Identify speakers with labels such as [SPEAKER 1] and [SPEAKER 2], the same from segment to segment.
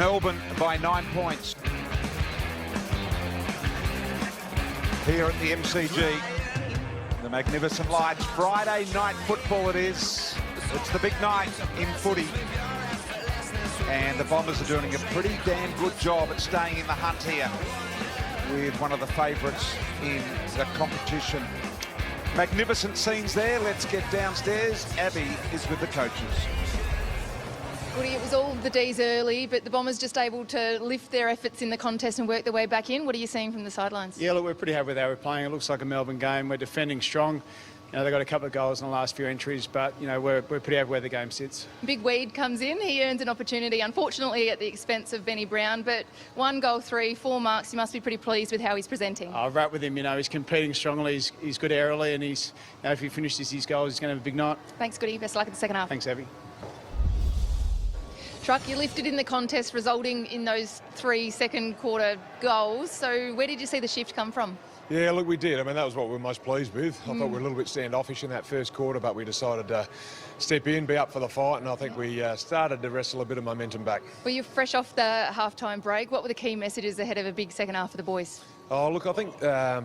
[SPEAKER 1] Melbourne by 9 points. Here at the MCG, the magnificent lights. Friday night football it is. It's the big night in footy. And the Bombers are doing a pretty damn good job at staying in the hunt here with one of the favourites in the competition. Magnificent scenes there. Let's get downstairs. Abby is with the coaches.
[SPEAKER 2] Woody, it was all the D's early, but the Bombers just able to lift their efforts in the contest and work their way back in. What are you seeing from the sidelines?
[SPEAKER 3] Yeah, look, we're pretty happy with how we're playing. It looks like a Melbourne game. We're defending strong. You know, they got a couple of goals in the last few entries, but, you know, we're pretty happy where the game sits.
[SPEAKER 2] Big Weed comes in. He earns an opportunity, unfortunately, at the expense of Benny Brown, but 1 goal, 3, 4 marks. You must be pretty pleased with how he's presenting.
[SPEAKER 3] I'll wrap with him. You know, he's competing strongly. He's good aerially, and he's, you know, if he finishes his goals, he's going to have a big night.
[SPEAKER 2] Thanks, Goody. Best of luck in the second half.
[SPEAKER 3] Thanks, Abby.
[SPEAKER 2] Truck, you lifted in the contest, resulting in those 3 second quarter goals. So where did you see the shift come from?
[SPEAKER 4] Yeah, look, we did. I mean, that was what we were most pleased with. I thought we were a little bit standoffish in that first quarter, but we decided to step in, be up for the fight, and I think we started to wrestle a bit of momentum back.
[SPEAKER 2] Well, you're fresh off the half-time break. What were the key messages ahead of a big second half for the boys?
[SPEAKER 4] Oh, look, I think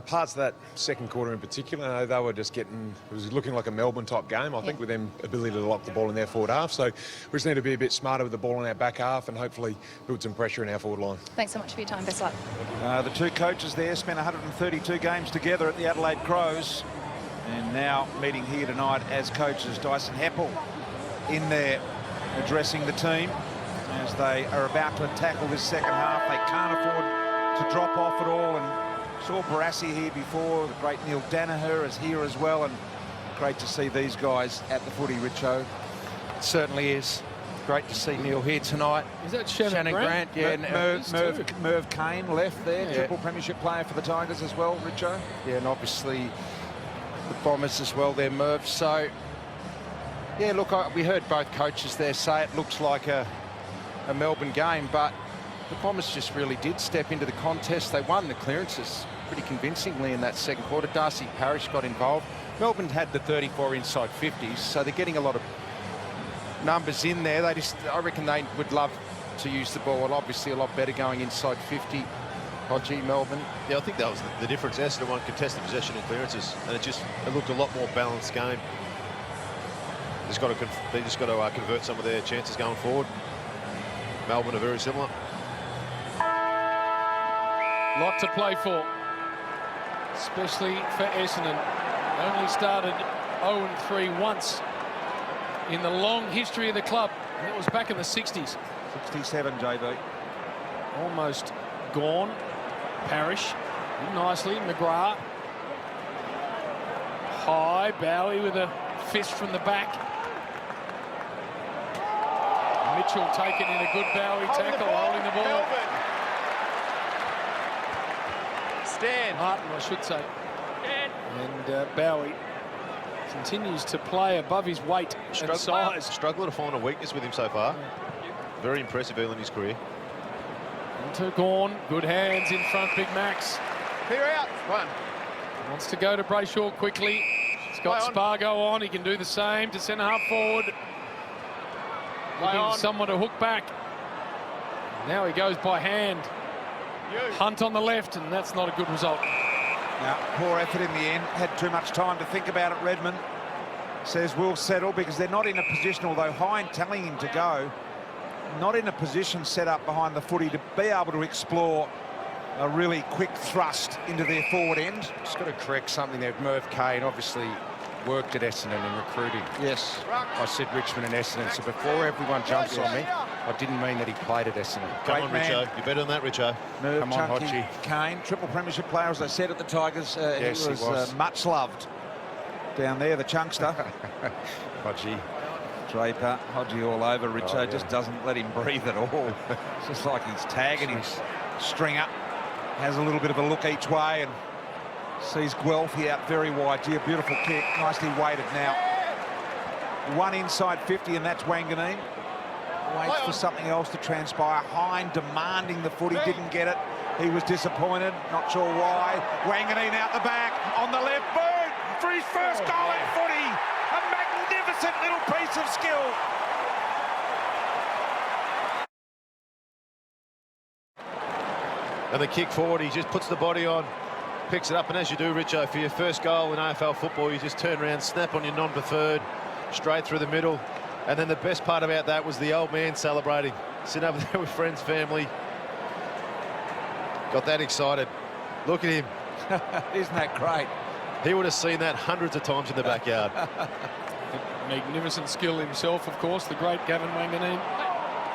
[SPEAKER 4] parts of that second quarter in particular, they were just getting, it was looking like a Melbourne-type game, I think, with them ability to lock the ball in their forward half. So we just need to be a bit smarter with the ball in our back half and hopefully build some pressure in our forward line.
[SPEAKER 2] Thanks so much for your time. Best of luck.
[SPEAKER 1] The two coaches there spent 132 games together at the Adelaide Crows, and now meeting here tonight as coaches. Dyson Heppel in there addressing the team as they are about to tackle this second half. They can't afford to drop off at all, and saw Barassi here before. The great Neil Danaher is here as well, and great to see these guys at the footy, Richo.
[SPEAKER 5] It certainly is. Great to see Neil here tonight.
[SPEAKER 6] Is that Shannon Grant?
[SPEAKER 5] Yeah,
[SPEAKER 1] Merv Kane left there, triple premiership player for the Tigers as well, Richo.
[SPEAKER 5] Yeah, and obviously the Bombers as well there, Merv. So, yeah, look, we heard both coaches there say it looks like a Melbourne game, but the Bombers just really did step into the contest. They won the clearances pretty convincingly in that second quarter. Darcy Parish got involved. Melbourne had the 34 inside 50s, so they're getting a lot of numbers in there. I reckon they would love to use the ball obviously a lot better going inside 50. Hodgie, Melbourne.
[SPEAKER 7] Yeah, I think that was the difference. Essendon won contested possession and clearances, and it looked a lot more balanced game. They just got to convert some of their chances going forward. Melbourne are very similar.
[SPEAKER 6] Lot to play for, especially for Essendon. Only started 0-3 once in the long history of the club. That was back in the 60s.
[SPEAKER 1] 67, JB.
[SPEAKER 6] Almost gone. Parish, nicely. McGrath. High, Bowie with a fist from the back. Mitchell taken in a good Bowie tackle, holding the ball.
[SPEAKER 7] Stand.
[SPEAKER 6] Martin, I should say. And Bowie continues to play above his weight and size.
[SPEAKER 7] Struggling to find a weakness with him so far. Very impressive early in his career.
[SPEAKER 6] Into Gawn, good hands in front, Big Max.
[SPEAKER 7] Clear out. Run.
[SPEAKER 6] Wants to go to Brayshaw quickly. He's got Spargo on. He can do the same to centre half forward. Looking for someone to hook back. Now he goes by hand. Hunt on the left, and that's not a good result.
[SPEAKER 1] Now, poor effort in the end. Had too much time to think about it, Redmond. Says we'll settle because they're not in a position, although Hind telling him to go, not in a position set up behind the footy to be able to explore a really quick thrust into their forward end.
[SPEAKER 5] Just got to correct something there. Merv Kane obviously worked at Essendon in recruiting.
[SPEAKER 1] Yes.
[SPEAKER 5] I said Richmond and Essendon, so before everyone jumps on me, I didn't mean that he played at Essendon.
[SPEAKER 7] Come on, Richo. You're better than that, Richo.
[SPEAKER 1] Merv
[SPEAKER 5] Come on,
[SPEAKER 1] Chunky
[SPEAKER 5] Hodgie.
[SPEAKER 1] Kane, triple premiership player, as I said, at the Tigers.
[SPEAKER 5] Yes,
[SPEAKER 1] he
[SPEAKER 5] he was.
[SPEAKER 1] much loved down there, the chunkster.
[SPEAKER 5] Hodgie.
[SPEAKER 1] Draper, Hodgie all over. Richo just doesn't let him breathe at all. It's just like he's tagging his stringer. Has a little bit of a look each way and sees Guelphy out very wide. Gee, a beautiful kick, nicely weighted now. One inside 50, and that's Wanganeen. Waits for something else to transpire. Hind demanding the footy, didn't get it. He was disappointed, not sure why. Wanganeen out the back, on the left boot, for his first goal in footy. A magnificent little piece of skill.
[SPEAKER 7] And the kick forward, he just puts the body on, picks it up, and as you do, Richo, for your first goal in AFL football, you just turn around, snap on your non-preferred, straight through the middle. And then the best part about that was the old man celebrating, sitting over there with friends, family. Got that excited. Look at him.
[SPEAKER 1] Isn't that great?
[SPEAKER 7] He would have seen that hundreds of times in the backyard.
[SPEAKER 6] Magnificent skill himself, of course, the great Gavin Wanganeen.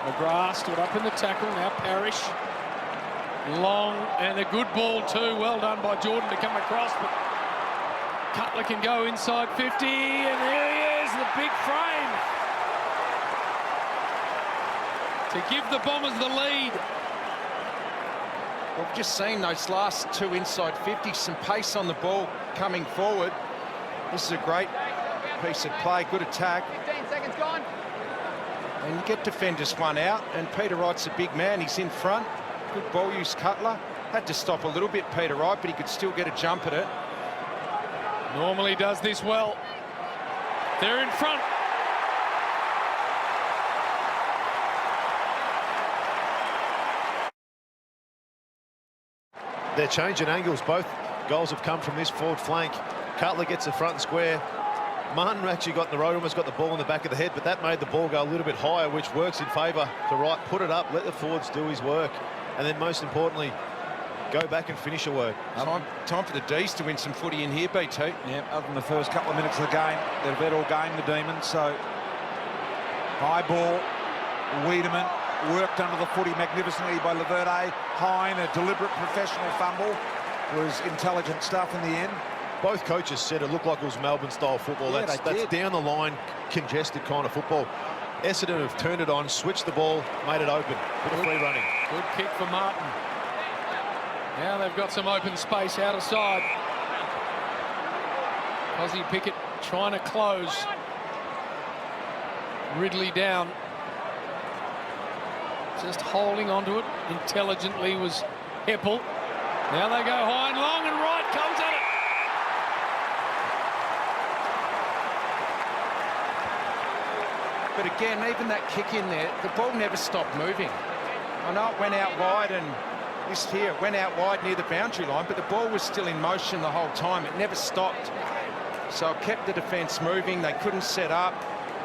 [SPEAKER 6] McGrath stood up in the tackle, now Parrish. Long and a good ball too. Well done by Jordan to come across, but Cutler can go inside 50, and there he is, the big frame to give the Bombers the lead.
[SPEAKER 5] We've just seen those last two inside 50s, some pace on the ball coming forward. This is a great piece of play, good attack.
[SPEAKER 2] 15 seconds gone.
[SPEAKER 5] And you get defenders one out, and Peter Wright's a big man, he's in front. Good ball use, Cutler. Had to stop a little bit, Peter Wright, but he could still get a jump at it.
[SPEAKER 6] Normally does this well. They're in front.
[SPEAKER 7] They're changing angles. Both goals have come from this forward flank. Cutler gets the front and square. Martin actually got in the road, almost got the ball in the back of the head, but that made the ball go a little bit higher, which works in favour to Wright. Put it up, let the forwards do his work, and then most importantly, go back and finish your work.
[SPEAKER 5] Time for the D's to win some footy in here, BT.
[SPEAKER 1] Yeah, other than the first couple of minutes of the game, they've had all game, the Demons. So high ball, Wiedemann worked under the footy magnificently by Laverde. Hine, a deliberate professional fumble, was intelligent stuff in the end.
[SPEAKER 7] Both coaches said it looked like it was Melbourne-style football.
[SPEAKER 1] Yeah,
[SPEAKER 7] That's down the line, congested kind of football. Essendon have turned it on, switched the ball, made it open. Bit of free running.
[SPEAKER 6] Good kick for Martin. Now they've got some open space out of side. Ozzie Pickett trying to close Ridley down. Just holding onto it intelligently was Heppel. Now they go high and long, and Wright comes at it.
[SPEAKER 5] But again, even that kick in there, the ball never stopped moving. I know it went out wide, and this here, it went out wide near the boundary line, but the ball was still in motion the whole time. It never stopped. So it kept the defence moving. They couldn't set up.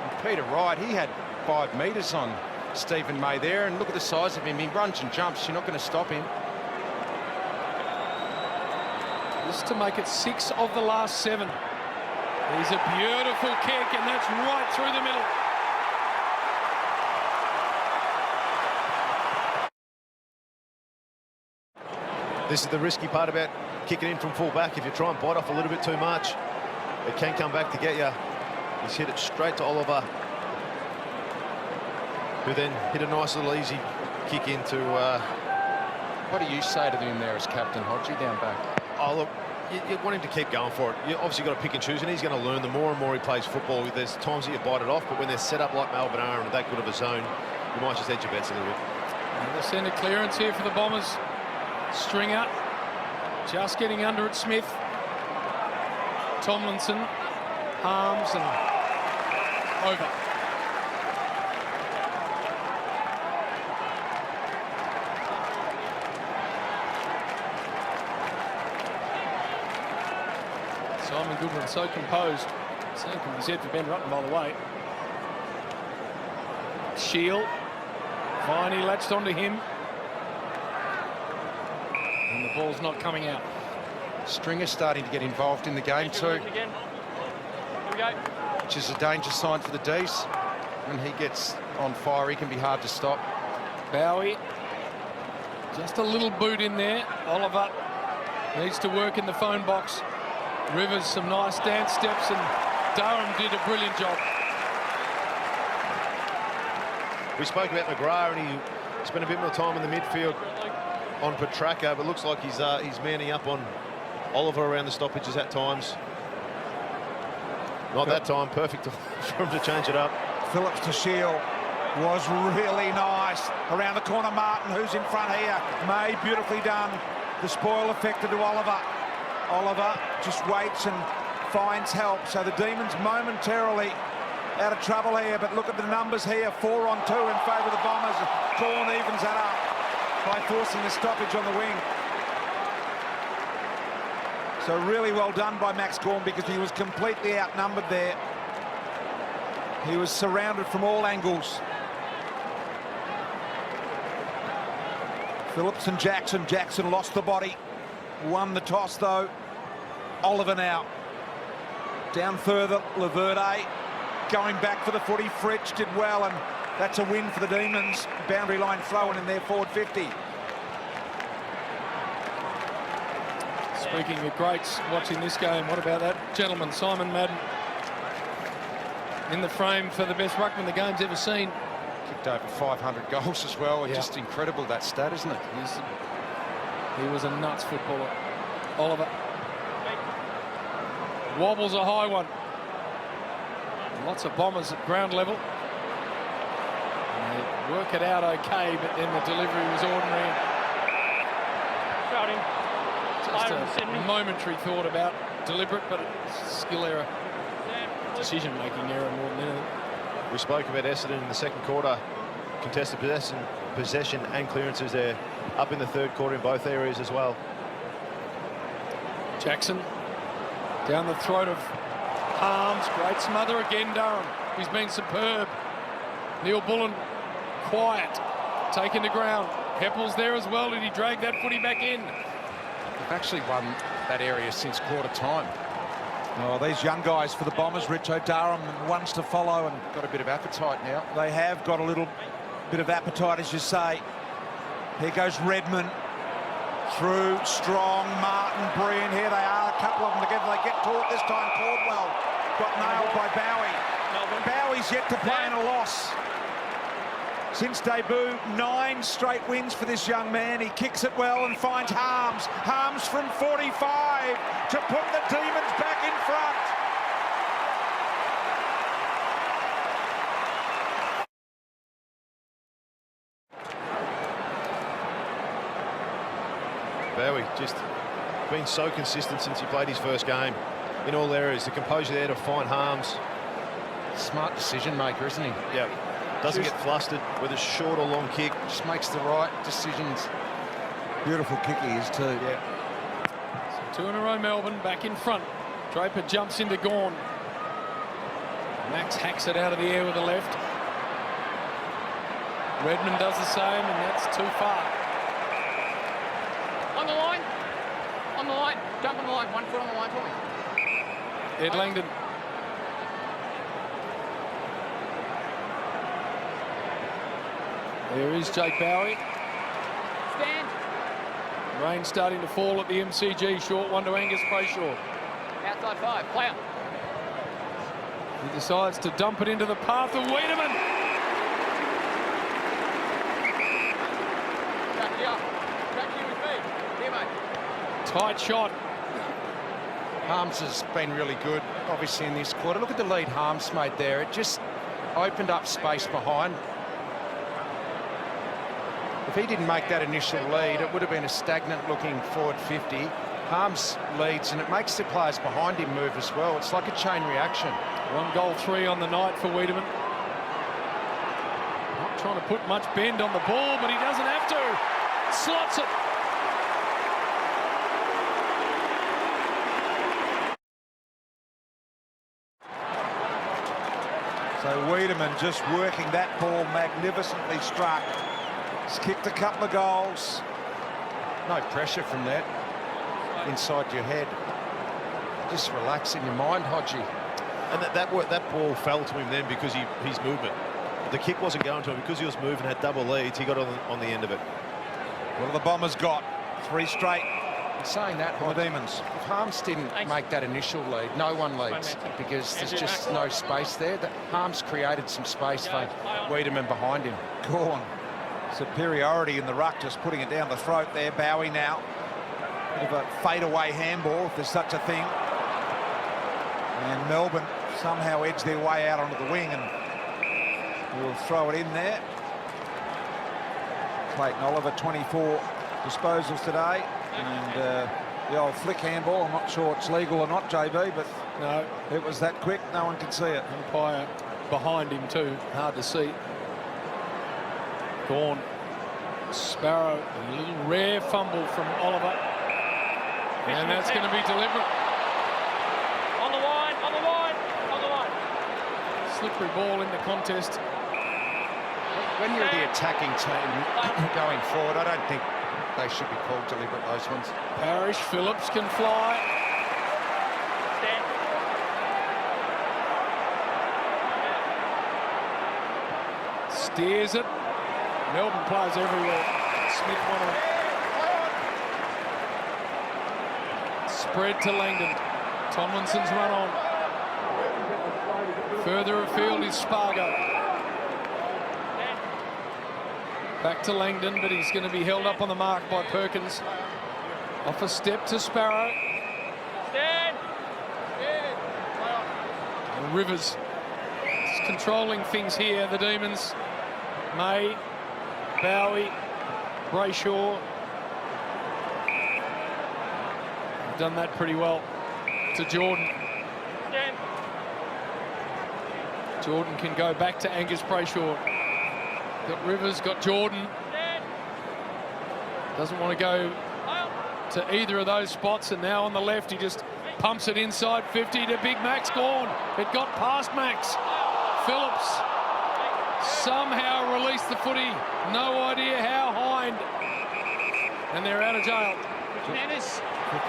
[SPEAKER 5] And Peter Wright, he had 5 metres on Stephen May there, and look at the size of him. He runs and jumps. You're not going to stop him.
[SPEAKER 6] Just to make it 6 of the last 7. Here's a beautiful kick, and that's right through the middle.
[SPEAKER 7] This is the risky part about kicking in from full back. If you try and bite off a little bit too much, it can come back to get you. He's hit it straight to Oliver, who then hit a nice little easy kick into...
[SPEAKER 5] What do you say to him there as captain, Hodgie, down back?
[SPEAKER 7] Oh, look, you want him to keep going for it. You obviously got to pick and choose, and he's going to learn the more and more he plays football. There's times that you bite it off, but when they're set up like Melbourne are and that good of a zone, you might just edge your bets a little bit.
[SPEAKER 6] And they'll send a clearance here for the Bombers. Stringer just getting under it. Smith, Tomlinson, Harms, and over. Simon Goodwin so composed. Same can be said for Ben Rutten, by the way. Shield, Viney latched onto him. And the ball's not coming out.
[SPEAKER 5] Stringer starting to get involved in the game too, which is a danger sign for the D's. When he gets on fire, he can be hard to stop.
[SPEAKER 6] Bowie, just a little boot in there. Oliver needs to work in the phone box. Rivers, some nice dance steps, and Durham did a brilliant job.
[SPEAKER 7] We spoke about McGrath, and he spent a bit more time in the midfield on Petracca, but looks like he's manning up on Oliver around the stoppages at times. Not that time, perfect for him to change it up.
[SPEAKER 1] Phillips to Shield was really nice. Around the corner, Martin, who's in front here. May, beautifully done. The spoil affected to Oliver. Oliver just waits and finds help. So the Demons momentarily out of trouble here, but look at the numbers here. 4 on 2 in favour of the Bombers. Corn evens that up. by forcing the stoppage on the wing. So really well done by Max Gawn, because he was completely outnumbered there. He was surrounded from all angles. Phillips and Jackson. Jackson lost the body. Won the toss, though. Oliver now. Down further, Laverde. Going back for the footy. Fritsch did well, and that's a win for the Demons. Boundary line throwing in their forward 50.
[SPEAKER 6] Speaking of greats watching this game, what about that gentleman, Simon Madden, in the frame for the best ruckman the game's ever seen.
[SPEAKER 5] Kicked over 500 goals as well.
[SPEAKER 6] Yeah.
[SPEAKER 5] Just incredible, that stat, isn't it?
[SPEAKER 6] He was a nuts footballer. Oliver. Wobbles a high one. Lots of Bombers at ground level. And they work it out okay, but then the delivery was ordinary. Just a momentary thought about deliberate, but it's skill error. Decision-making error more than anything.
[SPEAKER 7] We spoke about Essendon in the second quarter. Contested possession and clearances there. Up in the third quarter in both areas as well.
[SPEAKER 6] Jackson down the throat of Harms. Great smother again, Durham. He's been superb. Neil Bullen quiet. Taken to ground. Heppel's there as well. Did he drag that footy back in?
[SPEAKER 5] They've actually won that area since quarter time.
[SPEAKER 1] Oh, these young guys for the Bombers, Richo, Durham, and ones to follow, and
[SPEAKER 5] Got a bit of appetite now.
[SPEAKER 1] they have got a little bit of appetite, as you say. Here goes Redmond. Through, Strong, Martin, Breen. Here they are, a couple of them together. They get caught this time. Caldwell got nailed by Bowie. Bowie's yet to play in a loss. Since debut, 9 straight wins for this young man. He kicks it well and finds Harms. Harms from 45 to put the Demons back in front.
[SPEAKER 7] Bowie just been so consistent since he played his first game in all areas. The composure there to find Harms.
[SPEAKER 5] Smart decision maker, isn't he?
[SPEAKER 7] Yeah. Doesn't get flustered with a short or long kick.
[SPEAKER 5] Just makes the right decisions.
[SPEAKER 1] Beautiful kick he is too.
[SPEAKER 7] Yeah.
[SPEAKER 6] So 2 in a row, Melbourne back in front. Draper jumps into Gawn. Max hacks it out of the air with the left. Redmond does the same, and that's too far.
[SPEAKER 8] On the line. On the line. Jump on the line. 1 foot on the line for me.
[SPEAKER 6] Ed Langdon. There is Jake Bowie.
[SPEAKER 8] Stand.
[SPEAKER 6] Rain starting to fall at the MCG. Short one to Angus Brayshaw.
[SPEAKER 8] Outside 5. Player.
[SPEAKER 6] He decides to dump it into the path of Wiedemann.
[SPEAKER 8] Back here. Back here with me. Here, mate.
[SPEAKER 6] Tight shot.
[SPEAKER 5] Harms has been really good, obviously, in this quarter. Look at the lead Harms made there. It just opened up space behind. If he didn't make that initial lead, it would have been a stagnant-looking forward 50. Harms leads, and it makes the players behind him move as well. It's like a chain reaction.
[SPEAKER 6] 1 goal 3 on the night for Wiedemann. Not trying to put much bend on the ball, but he doesn't have to. Slots it.
[SPEAKER 1] So Wiedemann just working that ball magnificently struck. He's kicked a couple of goals.
[SPEAKER 5] No pressure from that inside your head. Just relax in your mind, Hodgie.
[SPEAKER 7] And that ball fell to him then because his movement. The kick wasn't going to him because he was moving, had double leads. He got on the end of it.
[SPEAKER 1] Well, the Bombers got 3 straight.
[SPEAKER 5] Saying that,
[SPEAKER 1] The Demons.
[SPEAKER 5] if Harms didn't make that initial lead, no one leads because there's just no space there. Harms created some space for Wiedemann behind him.
[SPEAKER 1] Gawn. Superiority in the ruck, just putting it down the throat there. Bowie now. Bit of a fadeaway handball, if there's such a thing. And Melbourne somehow edged their way out onto the wing, and we'll throw it in there. Clayton Oliver, 24 disposals today. And the old flick handball, I'm not sure it's legal or not, JB, but
[SPEAKER 6] No,
[SPEAKER 1] it was that quick, no one can see it.
[SPEAKER 6] umpire behind him too. Hard to see. Gawn Sparrow, a little rare fumble from Oliver. And that's going to be deliberate.
[SPEAKER 8] On the line, on the line, on the line.
[SPEAKER 6] Slippery ball in the contest.
[SPEAKER 5] When you're the attacking team going forward, I don't think they should be called deliberate, those ones.
[SPEAKER 6] Parrish, Phillips can fly.
[SPEAKER 8] Stand.
[SPEAKER 6] Steers it. Melbourne players everywhere. Smith one of them. Spread to Langdon. Tomlinson's run on. Further afield is Spargo. Back to Langdon, but he's going to be held up on the mark by Perkins. Off a step to Sparrow.
[SPEAKER 8] Stand.
[SPEAKER 6] And Rivers is controlling things here, the Demons. May, Bowie, Brayshaw. They've done that pretty well to Jordan.
[SPEAKER 8] Stand.
[SPEAKER 6] Jordan can go back to Angus Brayshaw. Got Rivers, got Jordan.
[SPEAKER 8] Stand.
[SPEAKER 6] Doesn't want to go to either of those spots, and now on the left he just pumps it inside 50 to Big Max. Gone. It got past Max. Phillips somehow released the footy. No idea how. Hind. And they're out of jail.
[SPEAKER 1] 50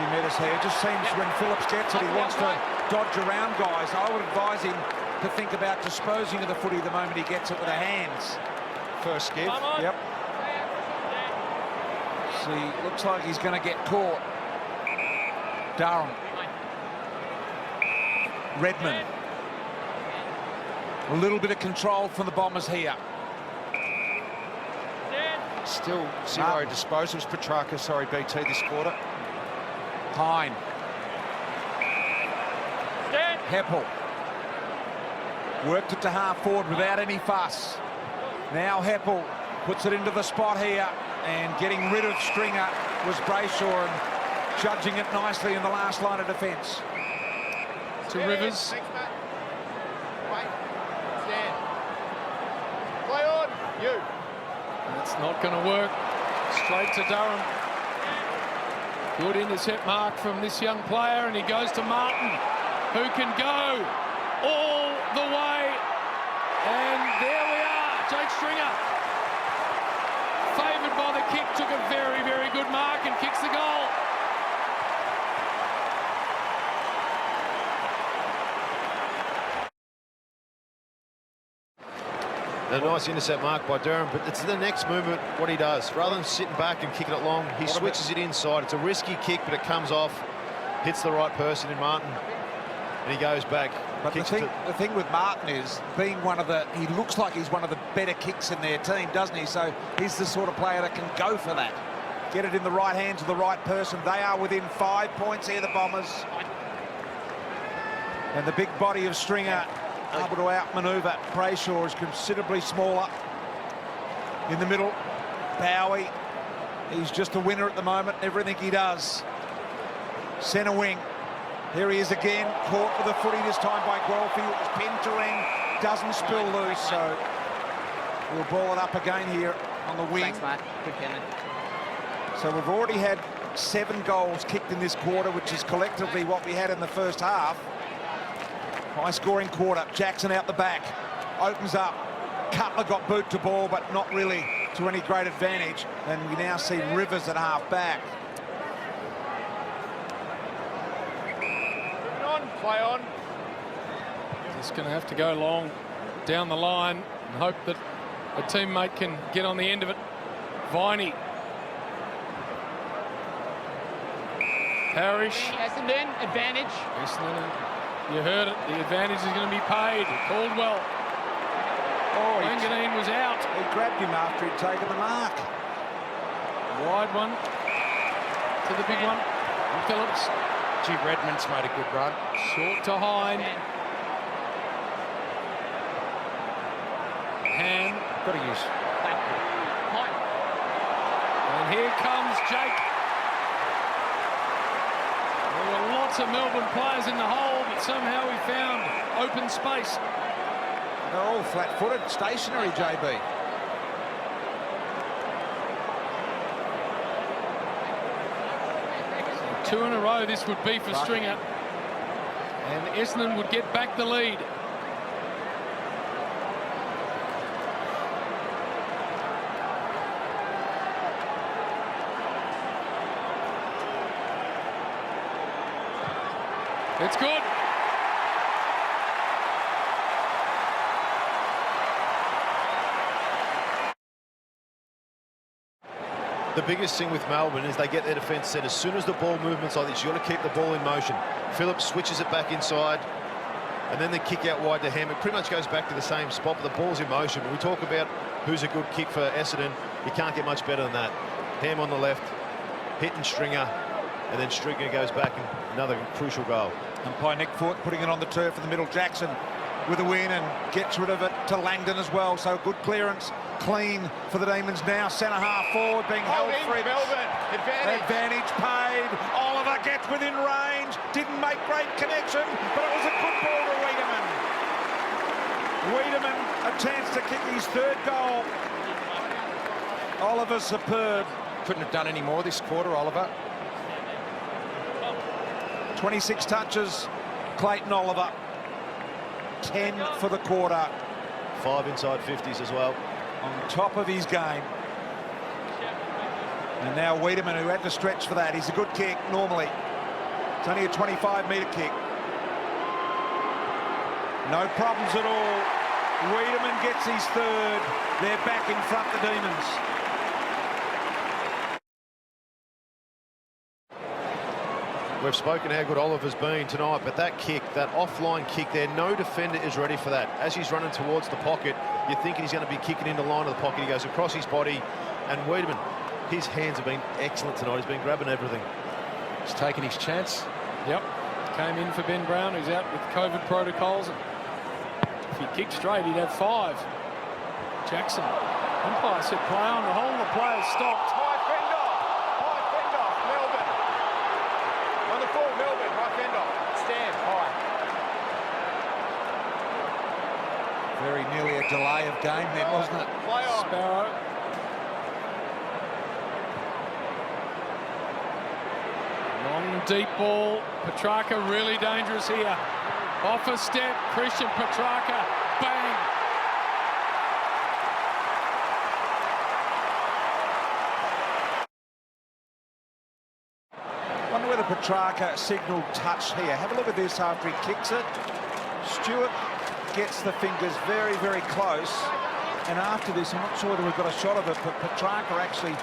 [SPEAKER 1] metres here. It just seems when Phillips gets it, he wants to dodge around guys. I would advise him to think about disposing of the footy the moment he gets it with the hands.
[SPEAKER 5] First give.
[SPEAKER 1] Yep. See, looks like he's going to get caught. Durham. Redmond. A little bit of control from the Bombers here.
[SPEAKER 5] Still zero disposals. Petrarca, sorry, BT this quarter.
[SPEAKER 1] Hine. Heppel. Worked it to half forward without any fuss. Now Heppel puts it into the spot here, and getting rid of Stringer was Brayshaw, and judging it nicely in the last line of defence.
[SPEAKER 6] To Rivers.
[SPEAKER 8] Thanks, Matt. Wait. Stand. Play on. You.
[SPEAKER 6] That's not going to work. Straight to Durham. Good intercept mark from this young player, and he goes to Martin, who can go all the way. And there we are. Jake Stringer, favoured by the kick, took a very, very good mark and kicks the goal.
[SPEAKER 7] A nice intercept mark by Durham, but it's the next movement, what he does. Rather than sitting back and kicking it long, he switches it inside. It's a risky kick, but it comes off, hits the right person in Martin, and he goes back.
[SPEAKER 1] But the thing with Martin is, being one of the, he looks like he's one of the better kicks in their team, doesn't he? So he's the sort of player that can go for that. Get it in the right hands of the right person. They are within 5 points here, the Bombers. And the big body of Stringer able to outmaneuver. Brayshaw is considerably smaller. In the middle, Bowie. He's just a winner at the moment, everything he does. Centre wing. Here he is again, caught with the footy this time by Guelphy. It was pinned to ring, doesn't spill loose, so we'll ball it up again here on the wing.
[SPEAKER 8] Thanks, Matt. Good penalty.
[SPEAKER 1] So we've already had 7 goals kicked in this quarter, which is collectively what we had in the first half. High-scoring quarter. Jackson out the back, opens up. Cutler got boot to ball, but not really to any great advantage. And we now see Rivers at half-back.
[SPEAKER 8] Play on.
[SPEAKER 6] Just going to have to go long down the line and hope that a teammate can get on the end of it. Viney. Parrish.
[SPEAKER 8] Essendon, advantage.
[SPEAKER 6] Essendon, you heard it. The advantage is going to be paid. Caldwell.
[SPEAKER 1] Oh,
[SPEAKER 6] Manganine was out.
[SPEAKER 1] He grabbed him after he'd taken the mark.
[SPEAKER 6] Wide one to the big one. Phillips.
[SPEAKER 5] Gee, Redmond's made a good run.
[SPEAKER 6] Short to Hine. Hand.
[SPEAKER 5] Got to use.
[SPEAKER 6] And here comes Jake. There were lots of Melbourne players in the hole, but somehow we found open space.
[SPEAKER 1] They're all flat-footed, stationary, JB.
[SPEAKER 6] 2 in a row this would be for Stringer. And Essendon would get back the lead. It's good.
[SPEAKER 7] The biggest thing with Melbourne is they get their defence set. As soon as the ball movement's like this, you've got to keep the ball in motion. Phillips switches it back inside, and then they kick out wide to Ham. It pretty much goes back to the same spot, but the ball's in motion. When we talk about who's a good kick for Essendon, you can't get much better than that. Ham on the left, hitting Stringer, and then Stringer goes back and another crucial goal.
[SPEAKER 1] Umpire Nick Foote putting it on the turf in the middle. Jackson with a win and gets rid of it to Langdon as well. So good clearance, clean for the Demons now. Centre half forward being held for it.
[SPEAKER 5] Melbourne,
[SPEAKER 1] Advantage paid. Oliver gets within range. Didn't make great connection, but it was a good ball to Wiedemann. Wiedemann a chance to kick his 3rd goal. Oliver superb.
[SPEAKER 5] Couldn't have done any more this quarter, Oliver.
[SPEAKER 1] 26 touches, Clayton Oliver. 10 for the quarter.
[SPEAKER 7] 5 inside 50s as well.
[SPEAKER 1] On top of his game. And now Wiedemann, who had to stretch for that. He's a good kick normally. It's only a 25-metre kick. No problems at all. Wiedemann gets his 3rd. They're back in front, the Demons.
[SPEAKER 7] We've spoken how good Oliver's been tonight, but that kick, that offline kick there, no defender is ready for that. As he's running towards the pocket, you're thinking he's going to be kicking into the line of the pocket. He goes across his body, and Wiedemann, his hands have been excellent tonight. He's been grabbing everything.
[SPEAKER 5] He's taking his chance.
[SPEAKER 6] Yep. Came in for Ben Brown, who's out with COVID protocols. If he kicked straight, he'd have 5. Jackson. Umpire said play on. The whole of the players stopped.
[SPEAKER 5] High fender, Melbourne. On the full, Melbourne, high fender. Stand, high.
[SPEAKER 1] Very nearly a delay of game then, wasn't it?
[SPEAKER 5] Play on.
[SPEAKER 6] Sparrow. Long deep ball. Petrarca really dangerous here. Off a step, Christian Petrarca. Bang.
[SPEAKER 1] Wonder whether Petrarca signalled touch here. Have a look at this after he kicks it. Stewart gets the fingers very, very close. And after this, I'm not sure whether we've got a shot of it, but Petrarca actually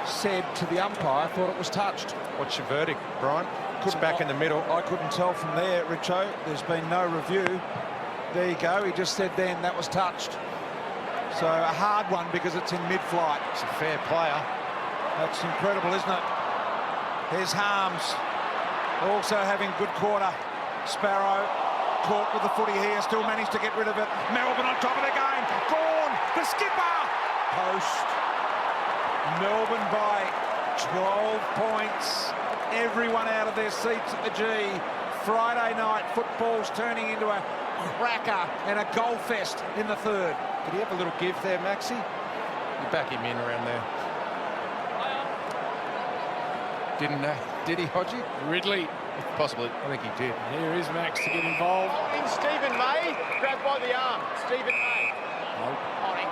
[SPEAKER 1] said to the umpire, thought it was touched.
[SPEAKER 5] What's your verdict, Brian? It's back in the middle.
[SPEAKER 1] I couldn't tell from there, Richo. There's been no review. There you go. He just said then that was touched. So a hard one because it's in mid-flight.
[SPEAKER 5] It's a fair player.
[SPEAKER 1] That's incredible, isn't it? Here's Harms, also having good quarter. Sparrow caught with the footy here, still managed to get rid of it. Melbourne on top of the game. Gone, the skipper. Post. Melbourne by 12 points. Everyone out of their seats at the G. Friday night football's turning into a cracker and a goal fest in the 3rd.
[SPEAKER 5] Did he have a little give there, Maxi? You back him in around there. Didn't did he, Hodgie?
[SPEAKER 6] Ridley.
[SPEAKER 7] Possibly.
[SPEAKER 5] I think he did.
[SPEAKER 6] Here is Max to get involved.
[SPEAKER 5] In Stephen May, grabbed by the arm. Stephen May.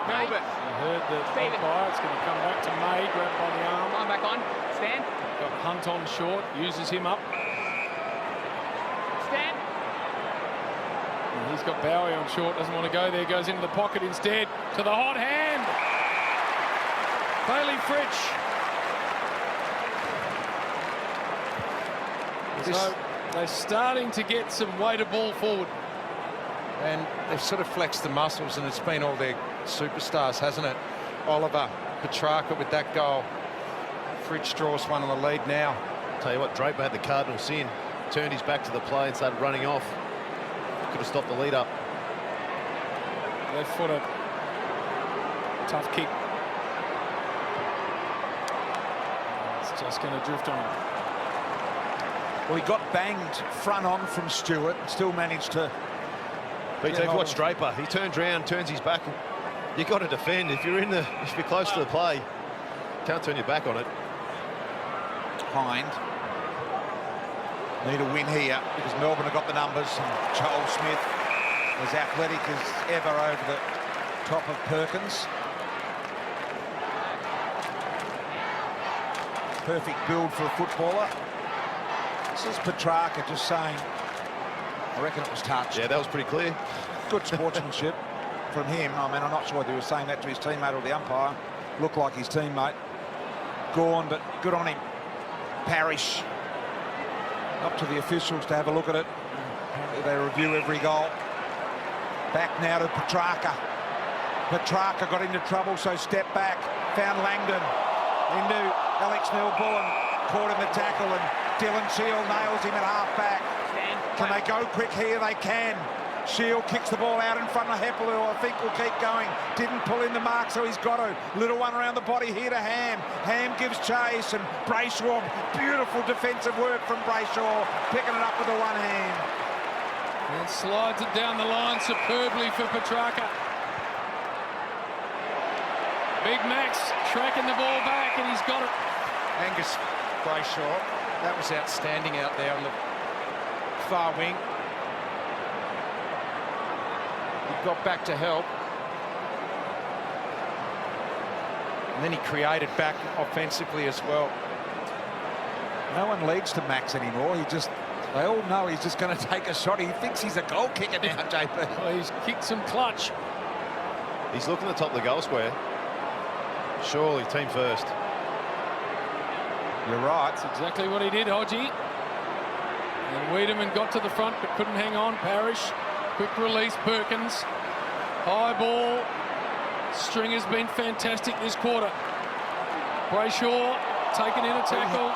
[SPEAKER 5] Melbourne.
[SPEAKER 6] You heard the umpire. It's going to come back to May, grabbed by the arm.
[SPEAKER 8] I'm back on. Stand.
[SPEAKER 6] Got Hunt on short, uses him up.
[SPEAKER 8] Stand.
[SPEAKER 6] And he's got Bowie on short, doesn't want to go there, goes into the pocket instead to the hot hand. Bailey Fritsch. So they're starting to get some weighted ball forward.
[SPEAKER 5] And they've sort of flexed the muscles, and it's been all their superstars, hasn't it? Oliver, Petrarca with that goal. Fritsch draws one on the lead now.
[SPEAKER 7] Tell you what, Draper had the Cardinals in, turned his back to the play and started running off. Could have stopped the lead up.
[SPEAKER 6] Left footer. Tough kick. It's just going to drift on.
[SPEAKER 1] Well, he got banged front on from Stewart and still managed to...
[SPEAKER 7] BT, watch Draper. He turns around, turns his back. You've got to defend. If you're close to the play, can't turn your back on it.
[SPEAKER 1] Hind. Need a win here because Melbourne have got the numbers, and Joel Smith as athletic as ever over the top of Perkins. Perfect build for a footballer. This is Petrarca just saying, I reckon it was touched.
[SPEAKER 7] Yeah, that was pretty clear.
[SPEAKER 1] Good sportsmanship from him. I mean, I'm not sure whether he was saying that to his teammate or the umpire. Looked like his teammate. Gone, but good on him. Parrish. Up to the officials to have a look at it. They review every goal. Back now to Petrarca. Petrarca got into trouble, so step back. Found Langdon. Into Alex Neil-Bullen. Caught in the tackle, and Dylan Shield nails him at half-back. Can they go quick here? They can. Shield kicks the ball out in front of Heppel, who I think will keep going. Didn't pull in the mark, so he's got to. Little one around the body here to Ham. Ham gives chase, and Brayshaw, beautiful defensive work from Brayshaw, picking it up with the one hand.
[SPEAKER 6] And slides it down the line superbly for Petrarca. Big Max tracking the ball back, and he's got it.
[SPEAKER 5] Angus Brayshaw, that was outstanding out there on the far wing. He got back to help. And then he created back offensively as well.
[SPEAKER 1] No one leads to Max anymore. They all know he's just going to take a shot. He thinks he's a goal kicker now, JP.
[SPEAKER 6] Well, he's kicked some clutch.
[SPEAKER 7] He's looking at the top of the goal square. Surely, team first.
[SPEAKER 1] You're right.
[SPEAKER 6] That's exactly what he did, Hodgie. And Wiedemann got to the front but couldn't hang on. Parrish, quick release, Perkins. High ball. Stringer's been fantastic this quarter. Brayshaw taken in a tackle.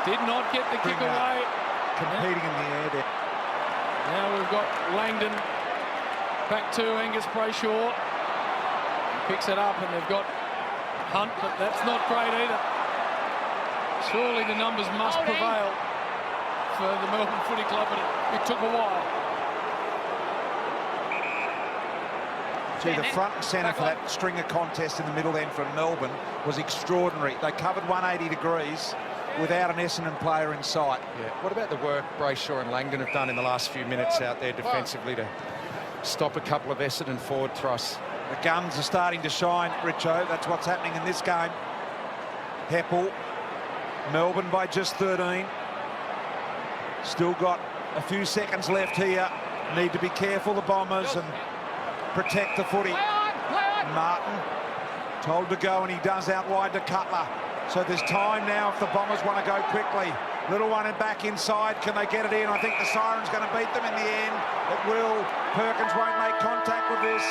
[SPEAKER 6] Did not get the kick away.
[SPEAKER 1] Competing in the air there.
[SPEAKER 6] Now we've got Langdon back to Angus Brayshaw. He picks it up, and they've got Hunt, but that's not great either. Surely the numbers must prevail for the Melbourne Footy Club, but it took a while.
[SPEAKER 1] Gee, the front and centre for that Stringer contest in the middle then from Melbourne was extraordinary. They covered 180 degrees without an Essendon player in sight.
[SPEAKER 5] Yeah. What about the work Brayshaw and Langdon have done in the last few minutes out there defensively to stop a couple of Essendon forward thrusts?
[SPEAKER 1] The guns are starting to shine, Richo. That's what's happening in this game. Heppel, Melbourne by just 13. Still got a few seconds left here. Need to be careful, the Bombers, and protect the footy. Martin told to go, and he does out wide to Cutler. So there's time now if the Bombers want to go quickly. Little one and back inside. Can they get it in? I think the siren's going to beat them in the end. It will. Perkins won't make contact with this.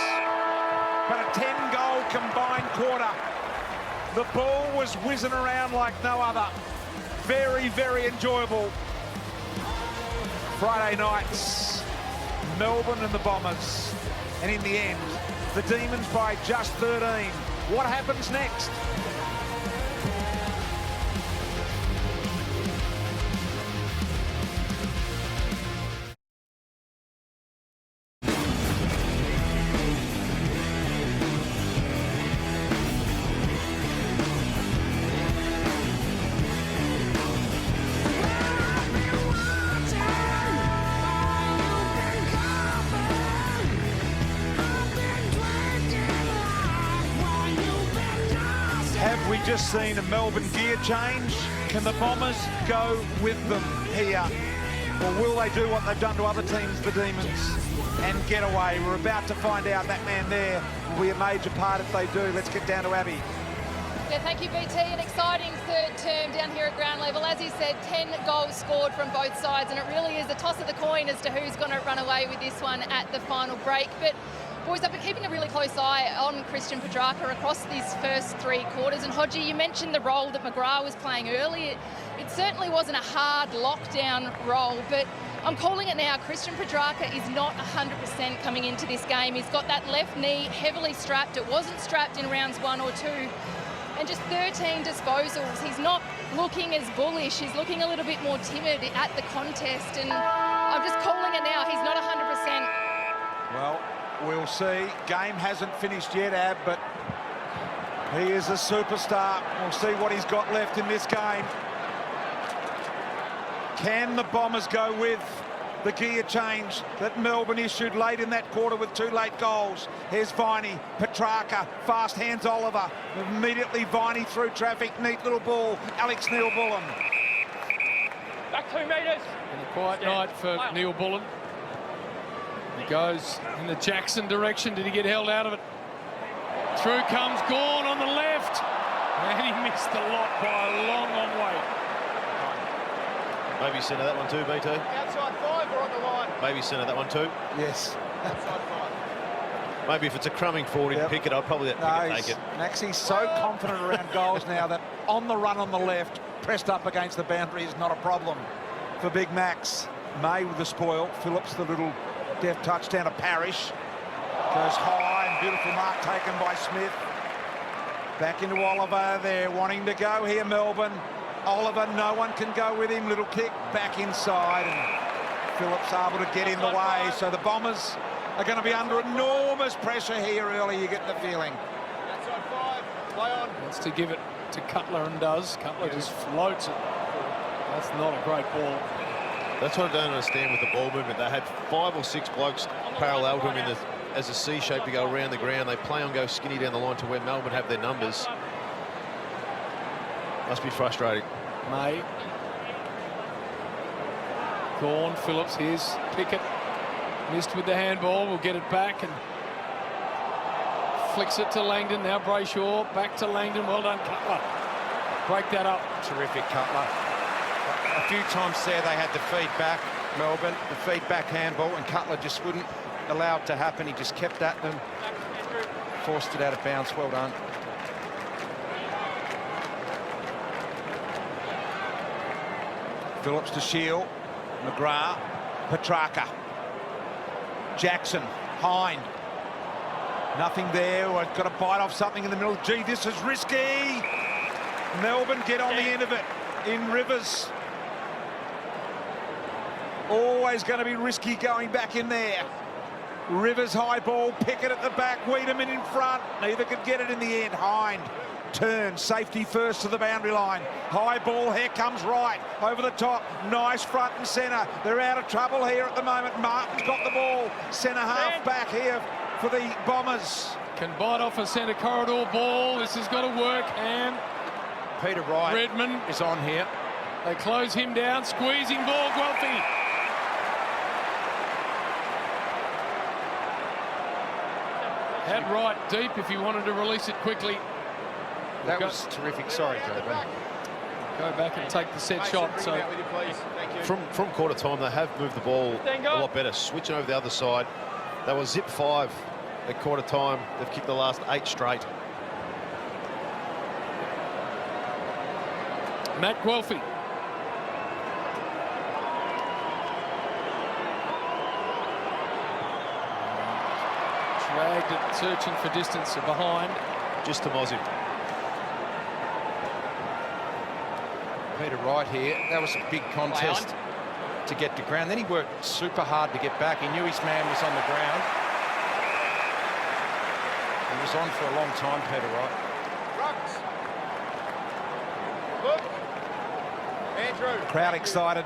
[SPEAKER 1] But a 10-goal combined quarter. The ball was whizzing around like no other. Very, very enjoyable. Friday nights, Melbourne and the Bombers. And in the end, the Demons by just 13. What happens next? Have we just seen a Melbourne gear change? Can the Bombers go with them here? Or will they do what they've done to other teams, the Demons, and get away? We're about to find out. That man there will be a major part if they do. Let's get down to Abby.
[SPEAKER 2] Yeah, thank you, BT. An exciting third term down here at ground level. As you said, 10 goals scored from both sides, and it really is a toss of the coin as to who's going to run away with this one at the final break. But boys, I've been keeping a really close eye on Christian Petrarca across these first three quarters. And Hodgie, you mentioned the role that McGrath was playing early. It certainly wasn't a hard lockdown role, but I'm calling it now. Christian Petrarca is not 100% coming into this game. He's got that left knee heavily strapped. It wasn't strapped in rounds 1 or 2. And just 13 disposals. He's not looking as bullish. He's looking a little bit more timid at the contest. And I'm just calling it now. He's not 100%.
[SPEAKER 1] Well, we'll see. Game hasn't finished yet, Ab, but he is a superstar. We'll see what he's got left in this game. Can the Bombers go with the gear change that Melbourne issued late in that quarter with 2 late goals? Here's Viney, Petrarca, fast hands Oliver. Immediately Viney through traffic, neat little ball. Alex Neil-Bullen.
[SPEAKER 8] Back 2 metres.
[SPEAKER 6] And a quiet night for Neil Bullen. He goes in the Jackson direction. Did he get held out of it? Through comes Gawn on the left. And he missed the lot by a long, long way.
[SPEAKER 7] Maybe centre that one too, BT.
[SPEAKER 8] Outside 5 or on the line?
[SPEAKER 7] Maybe centre that one too.
[SPEAKER 1] Yes.
[SPEAKER 8] Outside 5.
[SPEAKER 7] Maybe if it's a crumbing forward in Pickett, I'd probably let Pickett take it.
[SPEAKER 1] Maxie's so confident around goals now that on the run on the left, pressed up against the boundary is not a problem for Big Max. May with the spoil. Phillips, the little deft touchdown to Parrish. Goes high and beautiful mark taken by Smith. Back into Oliver. They're wanting to go here, Melbourne. Oliver, no one can go with him. Little kick back inside, and Phillips able to get in the way. So the Bombers are going to be under enormous pressure here early, you get the feeling.
[SPEAKER 8] Outside 5. Play on.
[SPEAKER 6] Wants to give it to Cutler and does. Cutler just floats it. That's not a great ball.
[SPEAKER 7] That's what I don't understand with the ball movement. They had 5 or 6 blokes parallel to him as a C shape to go around the ground. They play on, go skinny down the line to where Melbourne have their numbers. Must be frustrating.
[SPEAKER 6] May. Gawn, Phillips, here's Pickett. Missed with the handball, will get it back and flicks it to Langdon. Now Brayshaw, back to Langdon. Well done, Cutler. Break that up.
[SPEAKER 5] Terrific, Cutler. A few times there they had the feedback, Melbourne, the feedback handball, and Cutler just wouldn't allow it to happen. He just kept at them, forced it out of bounds. Well done.
[SPEAKER 1] Phillips to Shield, McGrath, Petrarca, Jackson, Hind. Nothing there. We've got to bite off something in the middle. Gee, this is risky. Melbourne get on the end of it in Rivers. Always going to be risky going back in there. Rivers high ball, Pickett at the back, Wiedemann in front. Neither could get it in the end. Hind. Turn, safety first to the boundary line. High ball, here comes Wright over the top. Nice front and centre. They're out of trouble here at the moment. Martin's got the ball. Centre half back here for the Bombers.
[SPEAKER 6] Can bite off a centre corridor ball. This has got to work. And
[SPEAKER 5] Peter Wright
[SPEAKER 6] Redmond
[SPEAKER 5] is on here.
[SPEAKER 6] They close him down. Squeezing ball, Guelphy. Had Wright deep if he wanted to release it quickly.
[SPEAKER 5] That was terrific. Sorry, Joe.
[SPEAKER 6] Go back and take the set shot. So
[SPEAKER 7] From quarter time, they have moved the ball a lot better. Switching over the other side. They were zip 5 at quarter time. They've kicked the last 8 straight.
[SPEAKER 6] Matt Guelphy. Dragged it, searching for distance behind.
[SPEAKER 7] Just to Moz him.
[SPEAKER 5] Peter Wright here. That was a big contest to get to ground. Then he worked super hard to get back. He knew his man was on the ground. He was on for a long time, Peter Wright.
[SPEAKER 8] Look. Andrew.
[SPEAKER 1] Crowd excited.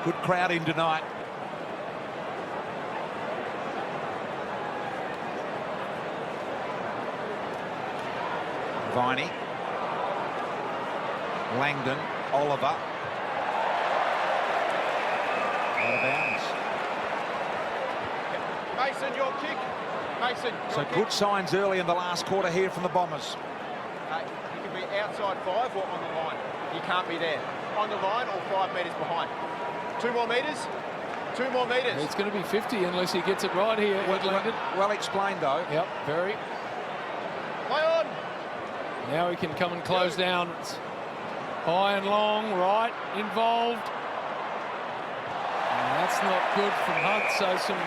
[SPEAKER 1] Good crowd in tonight. Viney. Langdon, Oliver. Out of bounds.
[SPEAKER 8] Mason, your kick. Mason,
[SPEAKER 1] So good signs early in the last quarter here from the Bombers.
[SPEAKER 8] You can be outside 5 or on the line. You can't be there. On the line or 5 metres behind. 2 more metres. 2 more metres.
[SPEAKER 6] It's going to be 50 unless he gets it right here.
[SPEAKER 1] Well explained, though.
[SPEAKER 6] Yep, very.
[SPEAKER 8] Play on.
[SPEAKER 6] Now he can come and close down. It's high and long, right, involved. And that's not good from Hunt, so some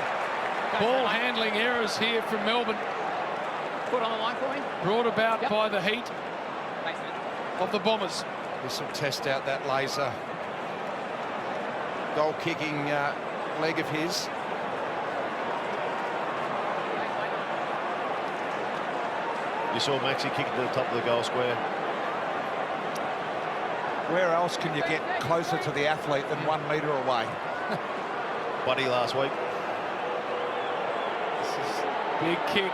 [SPEAKER 6] ball handling errors here from Melbourne.
[SPEAKER 8] Put on the line for me.
[SPEAKER 6] Brought about by the heat of the Bombers.
[SPEAKER 5] This will test out that laser goal-kicking leg of his.
[SPEAKER 7] You saw Maxi kick it to the top of the goal square.
[SPEAKER 1] Where else can you get closer to the athlete than 1 metre away?
[SPEAKER 7] Buddy last week.
[SPEAKER 6] This is a big kick.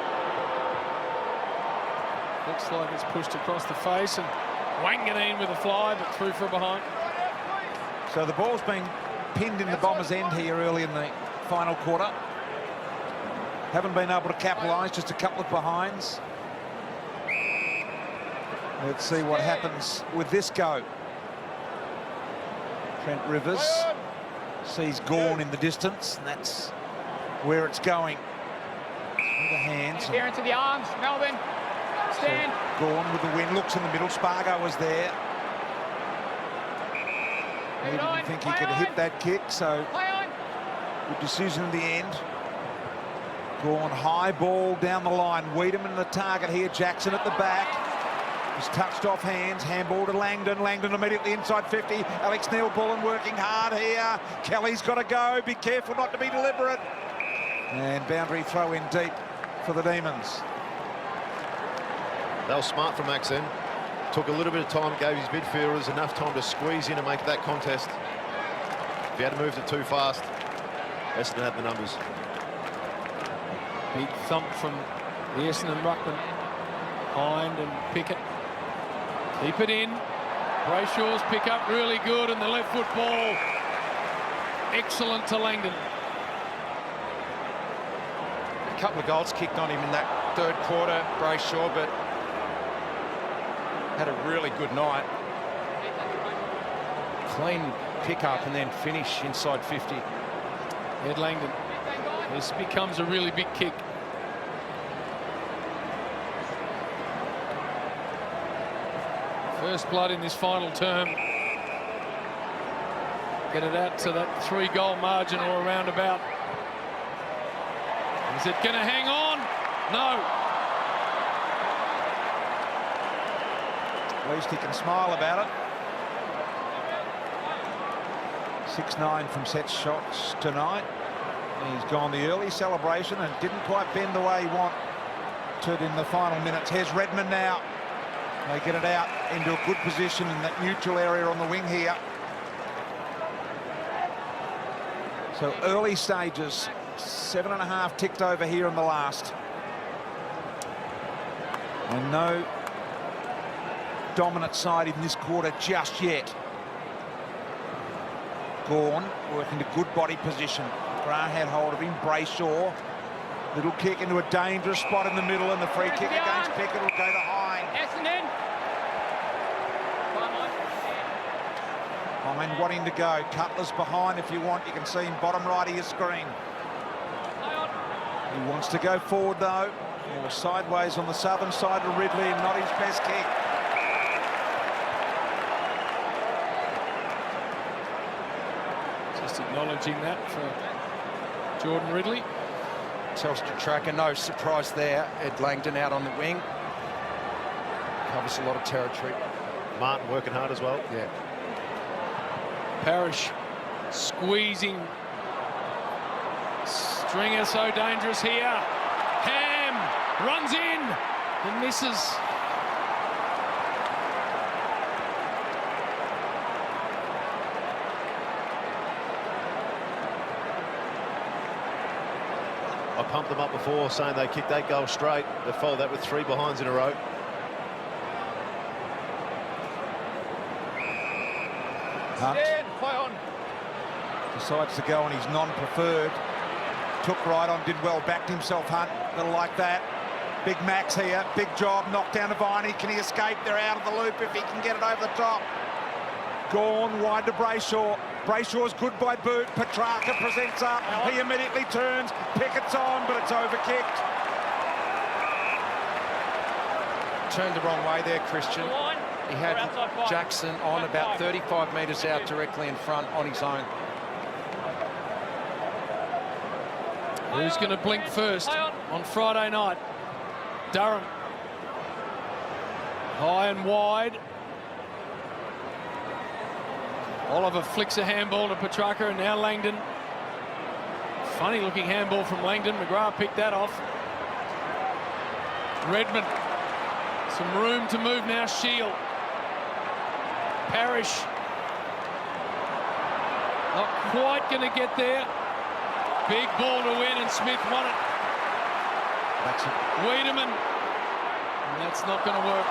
[SPEAKER 6] Looks like it's pushed across the face, and Wanganeen with a fly, but through for a behind.
[SPEAKER 1] So the ball's being pinned in the Bombers' end here early in the final quarter. Haven't been able to capitalise, just a couple of behinds. Let's see what happens with this go. Trent Rivers sees Gawn in the distance, and that's where it's going. With the hands.
[SPEAKER 9] Interference to the arms, Melbourne. Stand.
[SPEAKER 1] So Gawn with the win, looks in the middle. Spargo was there. He didn't think he could hit that kick, so good decision in the end. Gawn, high ball down the line. Wiedemann the target here. Jackson at the back. He's touched off hands. Handball to Langdon. Langdon immediately inside 50. Alex Neil-Bullen working hard here. Kelly's got to go. Be careful not to be deliberate. And boundary throw in deep for the Demons.
[SPEAKER 7] They were smart from Maxen. Took a little bit of time, gave his midfielders enough time to squeeze in and make that contest. If he had moved it too fast, Essendon had the numbers.
[SPEAKER 6] Big thump from the Essendon ruckman. Hind and Pickett. Keep it in. Brayshaw's pick up really good, and the left foot ball excellent to Langdon.
[SPEAKER 5] A couple of goals kicked on him in that third quarter, Brayshaw, but had a really good night. Clean pick up and then finish inside 50.
[SPEAKER 6] Ed Langdon. This becomes a really big kick. First blood in this final term. Get it out to that 3-goal margin or around about. Is it going to hang on? No.
[SPEAKER 1] At least he can smile about it. 6-9 from set shots tonight. He's gone the early celebration and didn't quite bend the way he wanted in the final minutes. Here's Redmond now. They get it out into a good position in that neutral area on the wing here. So early stages, 7.5 ticked over here in the last. And no dominant side in this quarter just yet. Gawn working to good body position. Grant had hold of him. Brayshaw. Little kick into a dangerous spot in the middle, and the free kick against Pickett will go to Hind.
[SPEAKER 9] Essendon.
[SPEAKER 1] Hind wanting to go. Cutler's behind if you want. You can see him bottom right of your screen. He wants to go forward though. Or sideways on the southern side of Ridley, and not his best kick.
[SPEAKER 6] Just acknowledging that for Jordan Ridley.
[SPEAKER 5] Telstra tracker, no surprise there. Ed Langdon out on the wing. Covers a lot of territory.
[SPEAKER 7] Martin working hard as well.
[SPEAKER 5] Yeah.
[SPEAKER 6] Parrish squeezing. Stringer so dangerous here. Ham runs in and misses.
[SPEAKER 7] I pumped them up before, saying they kicked 8 goals straight. They followed that with 3 behinds in a row.
[SPEAKER 1] Hunt decides to go on his non-preferred. Took right on, did well, backed himself, Hunt. Little like that. Big Max here, big job, knocked down to Viney. Can he escape? They're out of the loop if he can get it over the top. Gawn wide to Brayshaw. Brayshaw's good by boot. Petrarca presents up. He immediately turns. Pickett's on, but it's overkicked.
[SPEAKER 5] Turned the wrong way there, Christian. He had Jackson on about 35 metres out directly in front on his own.
[SPEAKER 6] Who's going to blink first on Friday night? Durham. High and wide. Oliver flicks a handball to Petrarca, and now Langdon. Funny looking handball from Langdon. McGrath picked that off. Redmond. Some room to move now. Shield. Parrish. Not quite going to get there. Big ball to win, and Smith won it.
[SPEAKER 1] That's it.
[SPEAKER 6] Wiedemann. And that's not going to work.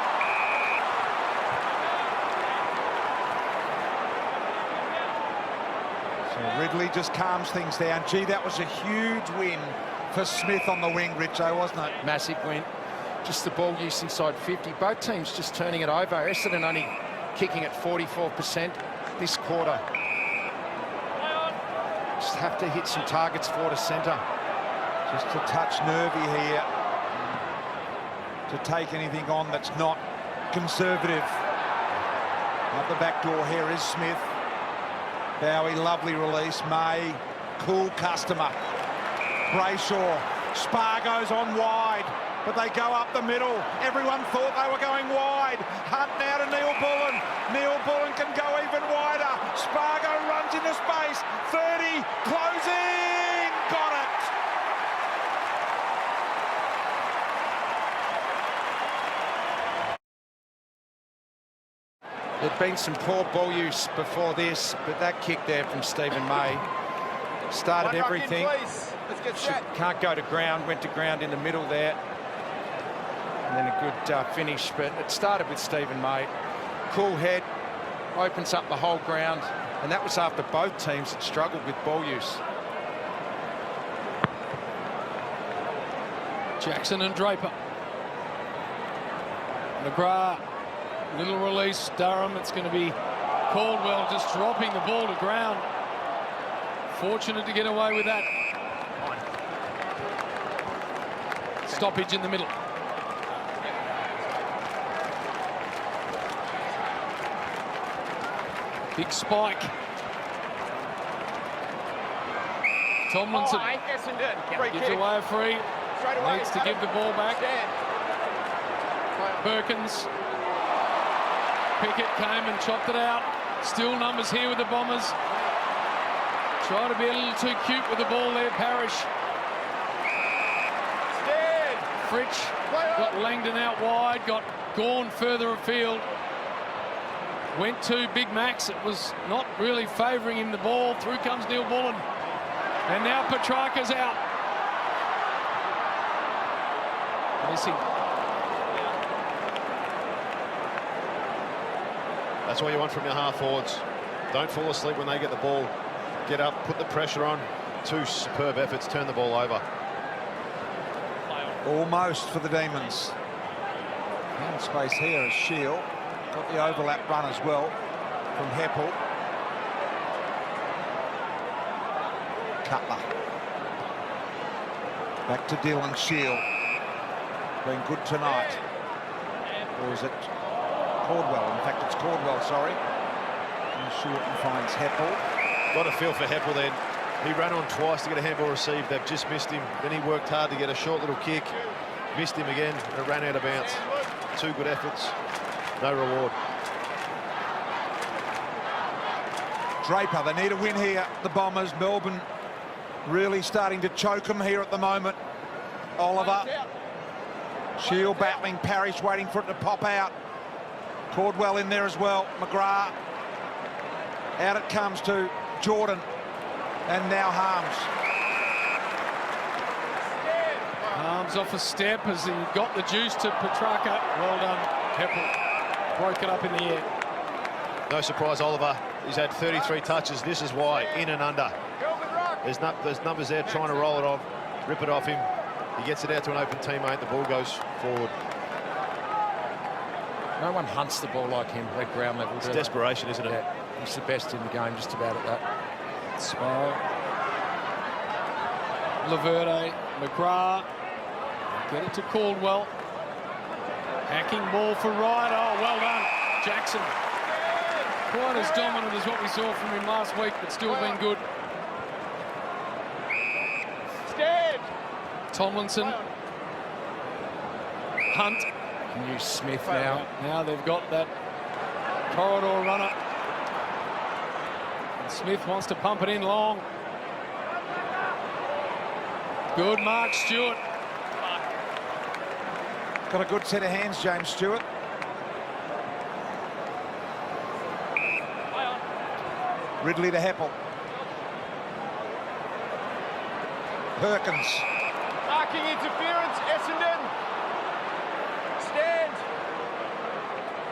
[SPEAKER 1] So Ridley just calms things down. Gee, that was a huge win for Smith on the wing, Richo, wasn't it?
[SPEAKER 5] Massive win. Just the ball use inside 50. Both teams just turning it over. Essendon only kicking at 44% this quarter. Just have to hit some targets for to centre.
[SPEAKER 1] Just a touch nervy here to take anything on that's not conservative. Up the back door here is Smith. Bowie, lovely release. May, cool customer. Brayshaw, Spargo's on wide, but they go up the middle. Everyone thought they were going wide. Hunt now to Neil Bullen. Neil Bullen can go even wider. Spargo runs into space. 30, closing, got it.
[SPEAKER 5] There'd been some poor ball use before this, but that kick there from Stephen May started everything.
[SPEAKER 8] Let's get set.
[SPEAKER 5] Can't go to ground, went to ground in the middle there. And then a good finish, but it started with Stephen May. Cool head, opens up the whole ground, and that was after both teams had struggled with ball use.
[SPEAKER 6] Jackson and Draper. McGrath, little release, Durham. It's going to be Caldwell just dropping the ball to ground. Fortunate to get away with that. Stoppage in the middle. Big spike. Tomlinson gives away a free. Needs to give the ball back. Perkins. Pickett came and chopped it out. Still numbers here with the Bombers. Try to be a little too cute with the ball there, Parrish. Fritsch got Langdon out wide, got Gawn further afield. Went to Big Max. It was not really favouring him, the ball. Through comes Neil Bullen. And now Petrarca's out. Missing.
[SPEAKER 7] That's what you want from your half forwards. Don't fall asleep when they get the ball. Get up, put the pressure on. Two superb efforts, turn the ball over.
[SPEAKER 1] Almost for the Demons. And space here is Shield. Got the overlap run as well from Heppel. Cutler. Back to Dylan Shield. Been good tonight. Or is it Caldwell? In fact, it's Caldwell, sorry. And Shorten finds Heppel.
[SPEAKER 7] Got a feel for Heppel then. He ran on twice to get a handball received. They've just missed him. Then he worked hard to get a short little kick. Missed him again and it ran out of bounds. Two good efforts. No reward.
[SPEAKER 1] Draper, they need a win here, the Bombers. Melbourne really starting to choke them here at the moment. Oliver. Shield battling, Parrish waiting for it to pop out. Caldwell in there as well. McGrath. Out it comes to Jordan. And now Harms.
[SPEAKER 6] Harms off a step as he got the juice to Petrarca. Well done, Heppel. Broke it up in the air.
[SPEAKER 7] No surprise, Oliver. He's had 33 touches. This is why, in and under. There's numbers there trying to roll it off, rip it off him. He gets it out to an open teammate. The ball goes forward.
[SPEAKER 5] No one hunts the ball like him at ground level.
[SPEAKER 7] It's desperation, isn't it?
[SPEAKER 5] Yeah, he's the best in the game, just about at that.
[SPEAKER 6] Smile. Laverde, McGrath. Get it to Caldwell. Hacking ball for Wright. Oh, well done, Jackson. Quite as dominant as what we saw from him last week, but still been good. Tomlinson. Hunt.
[SPEAKER 5] New Smith now.
[SPEAKER 6] Now they've got that corridor runner. And Smith wants to pump it in long. Good mark, Stewart.
[SPEAKER 1] Got a good set of hands, James Stewart. Ridley to Heppel. Perkins.
[SPEAKER 8] Marking interference, Essendon. Stand.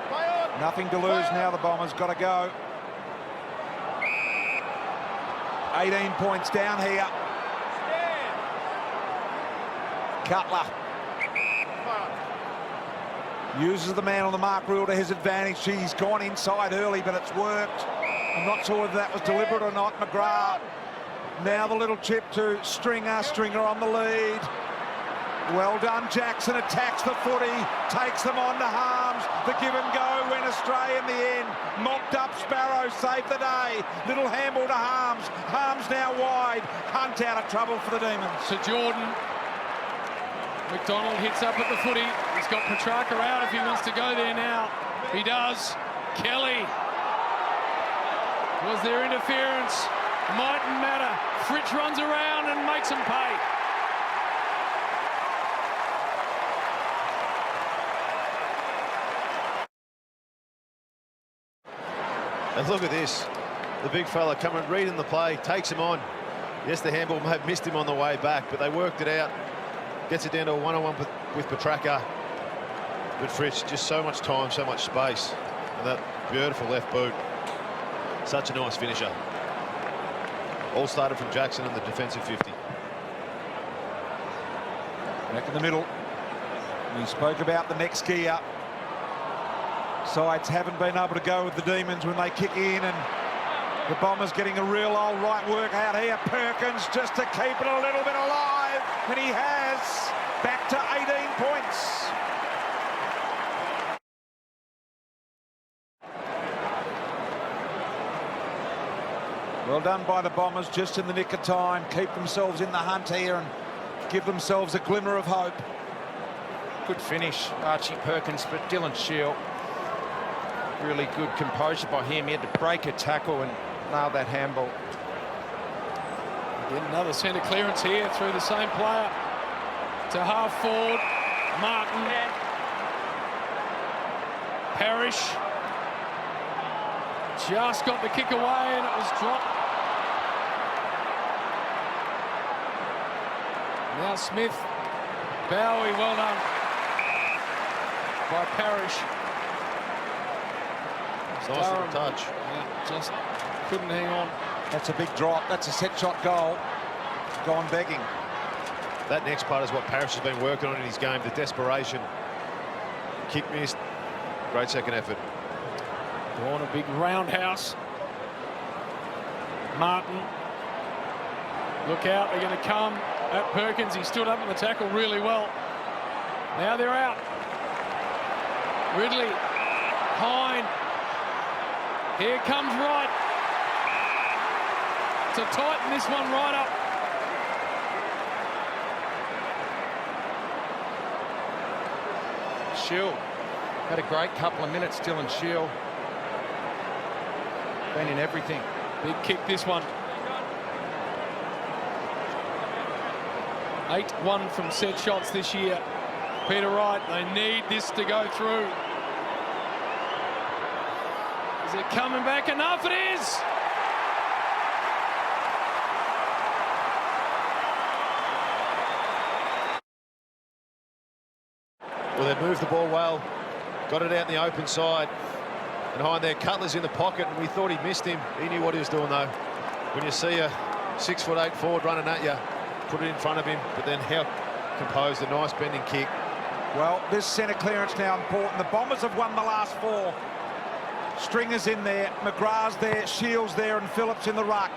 [SPEAKER 8] Play on.
[SPEAKER 1] Nothing to lose now, the Bombers got to go. 18 points down here.
[SPEAKER 8] Stand.
[SPEAKER 1] Cutler uses the man on the mark rule to his advantage. He's gone inside early, but it's worked. I'm not sure whether that was deliberate or not. McGrath. Now the little chip to Stringer. Stringer on the lead. Well done, Jackson attacks the footy, takes them on to Harms. The give and go went astray in the end. Mopped up Sparrow, saved the day. Little handball to Harms. Harms now wide. Hunt out of trouble for the Demons.
[SPEAKER 6] So Jordan. McDonald hits up at the footy. He's got Petrarca out if he wants to go there now. He does. Kelly. Was there interference? Mightn't matter. Fritsch runs around and makes him pay.
[SPEAKER 7] And look at this. The big fella coming, reading the play, takes him on. Yes, the handball may have missed him on the way back, but they worked it out. Gets it down to a one-on-one with Petrarca. But Fritsch, just so much time, so much space. And that beautiful left boot. Such a nice finisher. All started from Jackson in the defensive 50.
[SPEAKER 1] Back in the middle. We spoke about the next gear. Sides haven't been able to go with the Demons when they kick in, and the Bombers getting a real old right work out here. Perkins just to keep it a little bit alive, and he has. Back to 18 points. Well done by the Bombers, just in the nick of time. Keep themselves in the hunt here and give themselves a glimmer of hope.
[SPEAKER 5] Good finish, Archie Perkins, but Dylan Shield, really good composure by him. He had to break a tackle and nail that handball.
[SPEAKER 6] Again, another centre clearance here through the same player to half forward. Martin. Parrish. Just got the kick away and it was dropped. Now Smith. Bowie, well done by Parrish.
[SPEAKER 7] Nice little touch.
[SPEAKER 6] Yeah, just couldn't hang on.
[SPEAKER 1] That's a big drop. That's a set shot goal. Gone begging.
[SPEAKER 7] That next part is what Parrish has been working on in his game, the desperation. Kick missed. Great second effort.
[SPEAKER 6] On a big roundhouse. Martin. Look out, they're going to come at Perkins. He stood up in the tackle really well. Now they're out. Ridley. Hine. Here comes Wright. To tighten this one right up.
[SPEAKER 5] Shield had a great couple of minutes, Dylan Shield. Been in everything.
[SPEAKER 6] Big kick this one. 8-1 from set shots this year. Peter Wright, they need this to go through. Is it coming back enough? It is!
[SPEAKER 7] Well, they moved the ball well, got it out in the open side. And behind there, Cutler's in the pocket, and we thought he missed him. He knew what he was doing, though. When you see a 6'8" forward running at you, put it in front of him, but then how composed, a nice bending kick.
[SPEAKER 1] Well, this centre clearance now important. The Bombers have won the last 4. Stringer's in there, McGrath's there, Shields there, and Phillips in the ruck.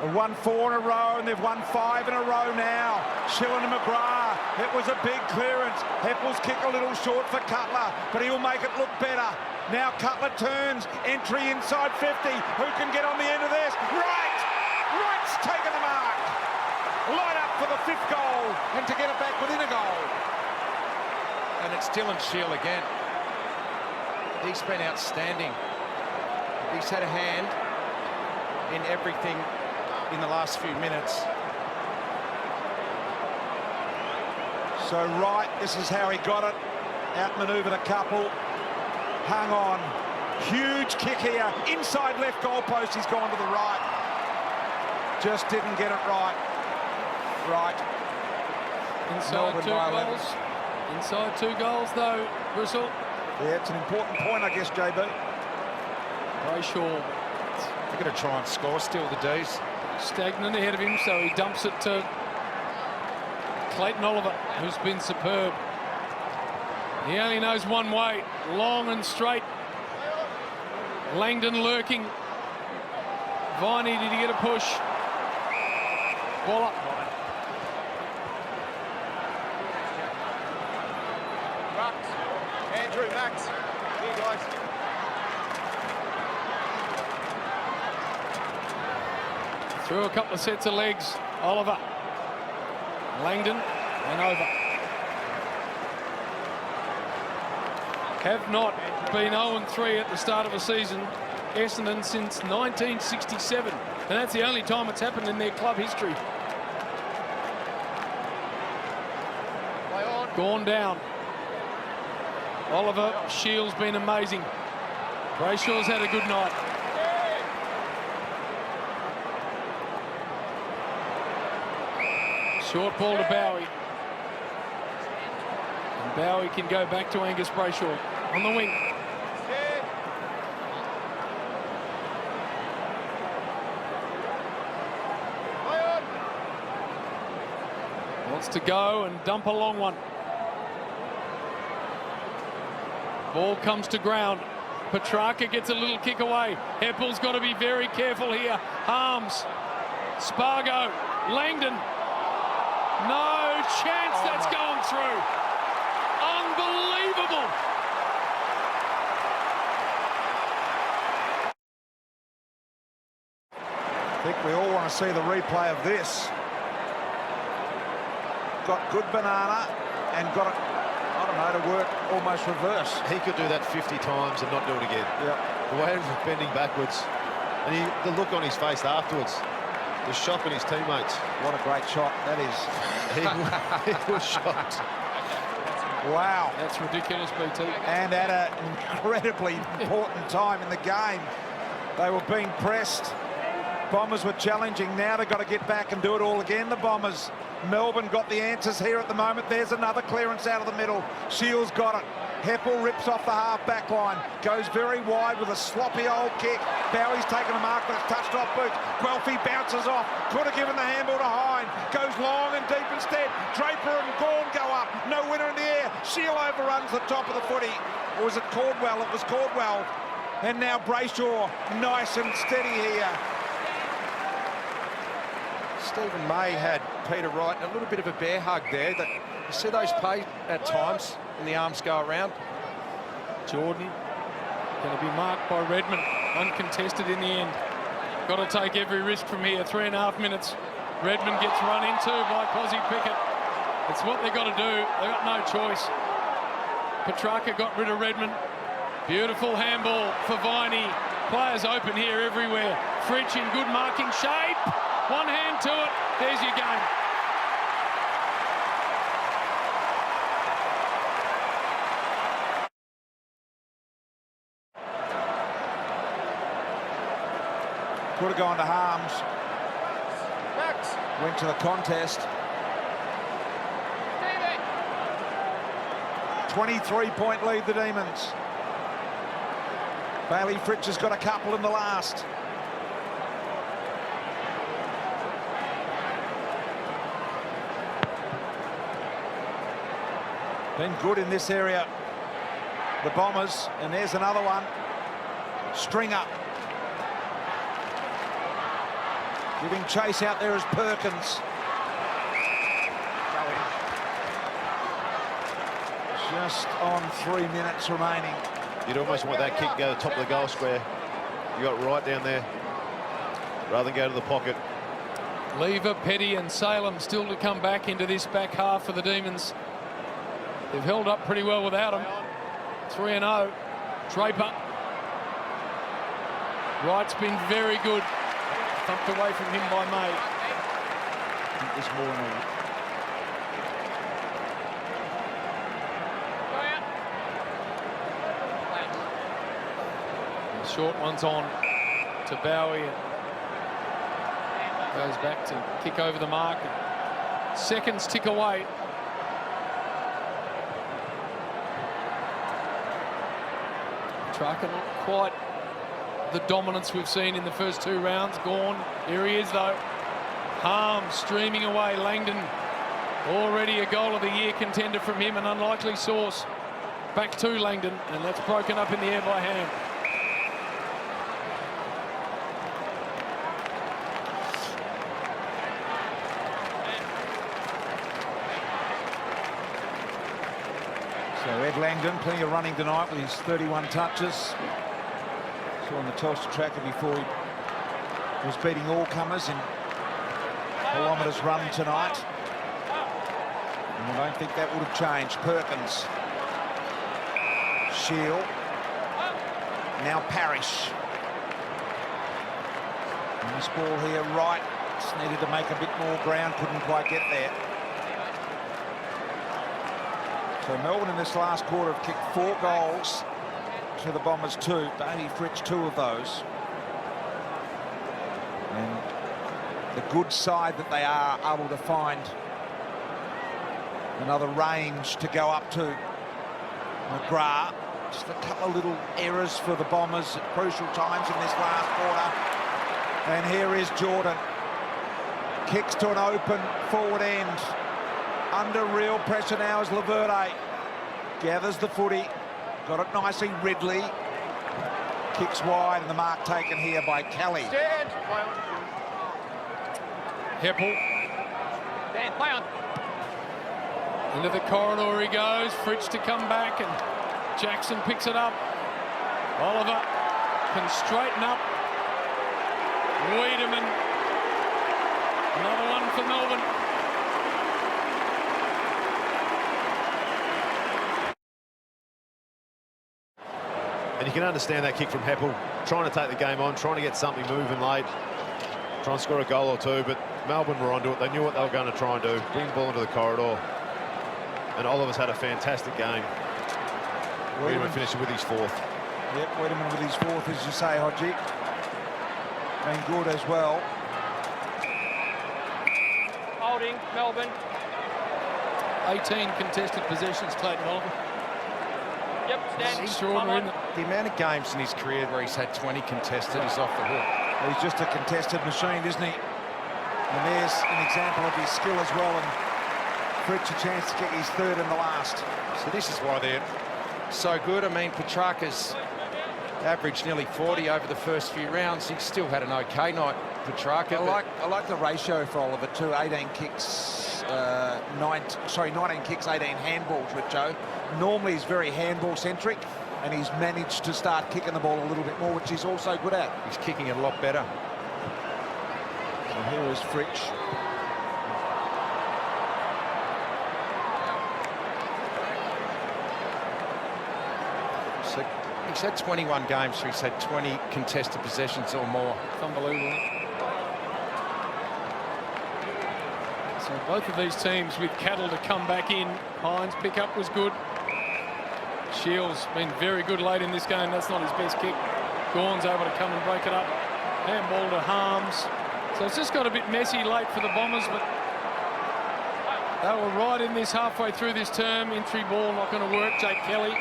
[SPEAKER 1] They've won 4 in a row, and they've won 5 in a row now. Shillan and McGrath. It was a big clearance. Heppel's kick a little short for Cutler, but he'll make it look better. Now Cutler turns, entry inside 50. Who can get on the end of this? Wright! Wright's taken the mark. Line up for the 5th goal, and to get it back within a goal.
[SPEAKER 5] And it's Dylan Shield again. He's been outstanding. He's had a hand in everything in the last few minutes.
[SPEAKER 1] So Wright, this is how he got it. Outmanoeuvred a couple. Hung on. Huge kick here. Inside left goalpost. He's gone to the right. Just didn't get it right.
[SPEAKER 6] Inside
[SPEAKER 1] Melbourne
[SPEAKER 6] two
[SPEAKER 1] by 11.
[SPEAKER 6] goals. Inside 2 goals, though, Bristol.
[SPEAKER 1] Yeah, it's an important point, I guess, JB.
[SPEAKER 6] Brayshaw
[SPEAKER 5] They're going to try and score, steal the D's.
[SPEAKER 6] stagnant ahead of him, so he dumps it to Clayton Oliver, who's been superb. He only knows one way, long and straight. Langdon lurking. Viney, did he get a push? Ball up.
[SPEAKER 8] Max. Andrew, Max. Here, guys.
[SPEAKER 6] Through a couple of sets of legs. Oliver. Langdon and over. Have not been 0-3 at the start of a season, Essendon, since 1967. And that's the only time it's happened in their club history.
[SPEAKER 8] Play on.
[SPEAKER 6] Gone down. Oliver, Shields been amazing. Brayshaw's had a good night. Short ball to Bowie. And Bowie can go back to Angus Brayshaw on the wing. Wants to go and dump a long one. Ball comes to ground. Petrarca gets a little kick away. Heppel's got to be very careful here. Harms. Spargo. Langdon. No chance that's going through. Unbelievable.
[SPEAKER 1] I think we all want to see the replay of this. Got good banana and got it, I don't know, to work almost reverse.
[SPEAKER 7] He could do that 50 times and not do it again.
[SPEAKER 1] Yeah.
[SPEAKER 7] The way he was bending backwards, and the look on his face afterwards, the shock on his teammates.
[SPEAKER 1] What a great shot that is.
[SPEAKER 7] He was shocked.
[SPEAKER 1] Wow.
[SPEAKER 6] That's ridiculous, BT.
[SPEAKER 1] And at an incredibly important time in the game. They were being pressed. Bombers were challenging. Now they've got to get back and do it all again, the Bombers. Melbourne got the answers here at the moment. There's another clearance out of the middle. Shields got it. Heppel rips off the half-back line. Goes very wide with a sloppy old kick. Bowie's taken a mark, but it's touched off boots. Guelphy bounces off. Could have given the handball to Hine. Goes long and deep instead. Draper and Gawn go up. No winner in the air. Shield overruns the top of the footy. Or was it Caldwell? It was Caldwell. And now Brayshaw, nice and steady here.
[SPEAKER 5] Stephen May had Peter Wright a little bit of a bear hug there. That you see those play at times when the arms go around.
[SPEAKER 6] Jordan going to be marked by Redmond, uncontested in the end. Got to take every risk from here. 3.5 minutes. Redmond gets run into by Cozzy Pickett. It's what they've got to do. They've got no choice. Petrarca got rid of Redmond. Beautiful handball for Viney. Players open here everywhere. Fritsch in good marking shape. One hand to it. There's your game.
[SPEAKER 1] Could have gone to Harms.
[SPEAKER 8] Max.
[SPEAKER 1] Went to the contest. 23-point lead, the Demons. Bailey Fritsch has got a couple in the last. Been good in this area, the Bombers, and there's another one. Stringer. Giving chase out there is Perkins. Just on 3 minutes remaining.
[SPEAKER 7] You'd almost want that kick to go to the top of the goal square. You got it right down there, rather than go to the pocket.
[SPEAKER 6] Lever, Petty and Salem still to come back into this back half for the Demons. They've held up pretty well without him. 3-0. Draper. Wright's been very good. Thumped away from him by May.
[SPEAKER 1] I think there's more in there.
[SPEAKER 6] Short one's on to Bowie. And goes back to kick over the mark. Seconds tick away. Petrarca not quite the dominance we've seen in the first 2 rounds. Gone. Here he is, though. Harms streaming away. Langdon, already a goal of the year contender from him, an unlikely source. Back to Langdon, and that's broken up in the air by Ham.
[SPEAKER 1] So Ed Langdon, plenty of running tonight with his 31 touches. Saw on the Telstra tracker before he was beating all comers in kilometres run tonight. And I don't think that would have changed. Perkins. Shield. Now Parrish. And this ball here, right. Just needed to make a bit more ground, couldn't quite get there. So Melbourne in this last quarter have kicked 4 goals to the Bombers 2. Davey Fritsch 2 of those. And the good side that they are able to find another range to go up to. McGrath, just a couple of little errors for the Bombers at crucial times in this last quarter. And here is Jordan. Kicks to an open forward end. Under real pressure now is Laverde. Gathers the footy. Got it nicely, Ridley. Kicks wide, and the mark taken here by Kelly.
[SPEAKER 9] Stand.
[SPEAKER 6] Heppel.
[SPEAKER 9] Stand. Play on.
[SPEAKER 6] Into the corridor he goes. Fritsch to come back, and Jackson picks it up. Oliver can straighten up. Wiedemann. Another one for Melbourne.
[SPEAKER 7] And you can understand that kick from Heppel, trying to take the game on, trying to get something moving late, try and score a goal or 2, but Melbourne were onto it. They knew what they were going to try and do, bring the ball into the corridor. And Oliver's had a fantastic game. Wiedemann finishing with his 4th.
[SPEAKER 1] Yep, Wiedemann with his 4th, as you say, Hodgie. Been good as well.
[SPEAKER 9] Holding. Melbourne.
[SPEAKER 6] 18 contested possessions, Clayton Oliver.
[SPEAKER 9] Yep. Stand.
[SPEAKER 6] Extraordinary.
[SPEAKER 5] The amount of games in his career where he's had 20 contested is off the hook.
[SPEAKER 1] He's just a contested machine, isn't he? And there's an example of his skill as well, and Fritsch a chance to get his 3rd in the last.
[SPEAKER 5] So this is why they're so good. I mean, Petrarca's averaged nearly 40 over the first few rounds. He's still had an okay night, Petrarca.
[SPEAKER 1] I like the ratio for Oliver too. 18 kicks, 19 kicks, 18 handballs, Richo. Normally he's very handball centric, and he's managed to start kicking the ball a little bit more, which he's also good at.
[SPEAKER 5] He's kicking it a lot better.
[SPEAKER 1] So here is Fritsch.
[SPEAKER 5] So he's had 21 games, so he's had 20 contested possessions or more.
[SPEAKER 6] It's unbelievable. So both of these teams with Cattle to come back in. Hines' pickup was good. Shields been very good late in this game. That's not his best kick. Gawn's able to come and break it up. Handball to Harms. So it's just got a bit messy late for the Bombers, but they were right in this halfway through this term. Entry ball not going to work. Jake Kelly.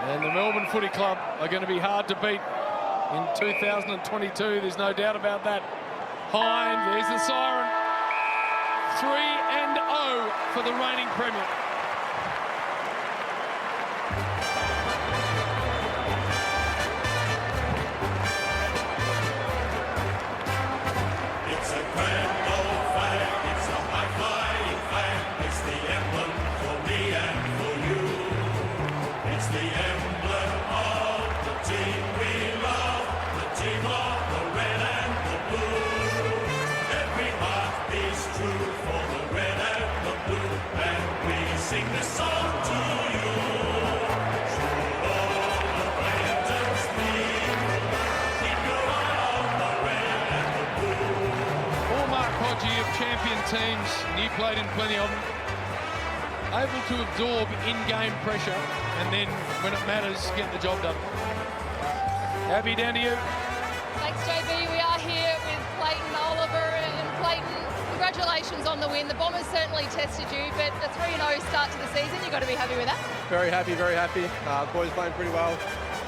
[SPEAKER 6] And the Melbourne Footy Club are going to be hard to beat in 2022. There's no doubt about that. Hines, there's the siren. 3-0 for the reigning Premier.
[SPEAKER 10] It's a grand old flag, it's a high-flying flag. It's the emblem for me and for you. It's the emblem of the team we love, the team of the red and the blue. Every heart beats true for the red and the blue, and we sing this song to you. Should all acquaintance be, keep your eye on the red and the blue.
[SPEAKER 6] Hallmark Hodgie of champion teams, and you played in plenty of them. able to absorb in-game pressure and then, when it matters, get the job done. Abby, down to you.
[SPEAKER 2] Thanks, JB. We are here with Clayton Oliver, and Clayton, congratulations on the win. The Bombers certainly tested you, but a 3-0 start to the season, you've got to be happy with that.
[SPEAKER 11] Very happy, very happy. The boys playing pretty well.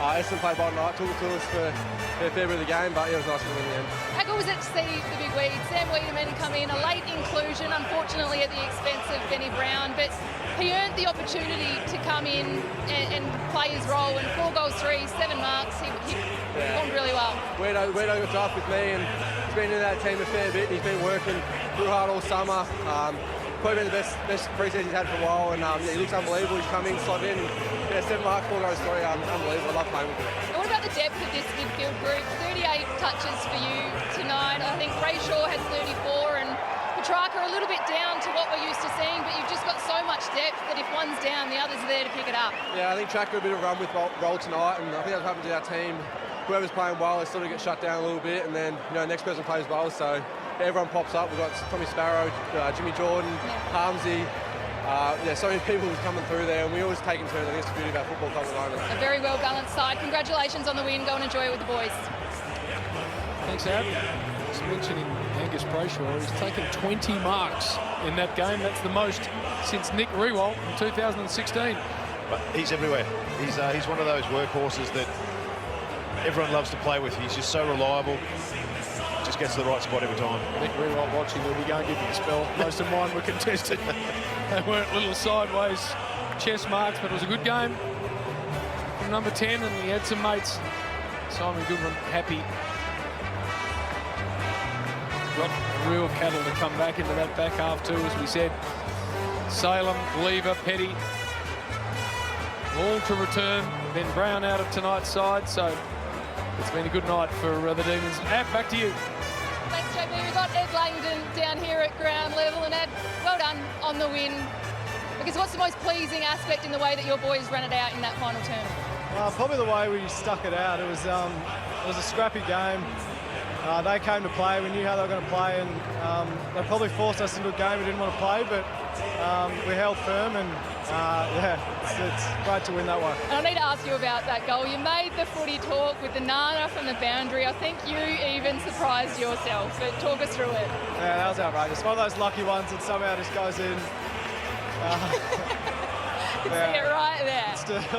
[SPEAKER 11] Essendon played by night, took it to us for a fair bit of the game, but it was nice to win in the end.
[SPEAKER 2] How good was it to see the big weed? Sam Wiedemann come in, a late inclusion, unfortunately at the expense of Benny Brown, but he earned the opportunity to come in and play his role. And 4 goals, 3, 7 marks, he performed really well.
[SPEAKER 11] Weirdo got drafted with me, and he's been in that team a fair bit. He's been working real hard all summer. Probably been the best pre-season he's had for a while, and he looks unbelievable. He's coming, slot in. Yeah, 7 marks, 4 goals, 3. Unbelievable. I love playing with him.
[SPEAKER 2] And what about the depth of this midfield group? 38 touches for you tonight. I think Ray Shaw had 34, and Petrarca a little bit down to what we're used to seeing, but you've just got so much depth that if one's down, the others are there to pick it up. Yeah,
[SPEAKER 11] I think Track got a bit of a run with roll tonight, and I think that's what happened to our team. Whoever's playing well, they sort of get shut down a little bit, and then next person plays well, so everyone pops up. We've got Tommy Sparrow, Jimmy Jordan, Harmsy. So many people coming through there, and we always take in turns. I think it's the beauty of our football club at the moment.
[SPEAKER 2] A very well-balanced side. Congratulations on the win. Go and enjoy it with the boys.
[SPEAKER 6] Thanks, Ab. Just mentioning Angus Brayshaw, he's taken 20 marks in that game. That's the most since Nick Riewoldt in 2016.
[SPEAKER 7] But he's everywhere. He's one of those workhorses that everyone loves to play with. He's just so reliable. Just gets to the right spot every time.
[SPEAKER 6] Nick Riewoldt watching, he'll be going to give you the spell. Most of mine were contested. They weren't little sideways chest marks, but it was a good game from number 10, and he had some mates. Simon Goodwin happy. Got real cattle to come back into that back half too, as we said. Salem, Lever, Petty, all to return. Ben Brown out of tonight's side, so it's been a good night for the Demons. Ab, back to you.
[SPEAKER 2] Thanks, JB. We've got Ed Langdon down here at ground level, and Ed, well done on the win. Because what's the most pleasing aspect in the way that your boys ran it out in that final term?
[SPEAKER 12] Probably the way we stuck it out. It was a scrappy game. They came to play. We knew how they were going to play, and they probably forced us into a game we didn't want to play, but we held firm, and it's great to win that one.
[SPEAKER 2] And I need to ask you about that goal. You made the footy talk with the Nana from the boundary. I think you even surprised yourself, but talk us through it.
[SPEAKER 12] Yeah, that was outrageous. One of those lucky ones that somehow just goes in.
[SPEAKER 2] See it right there.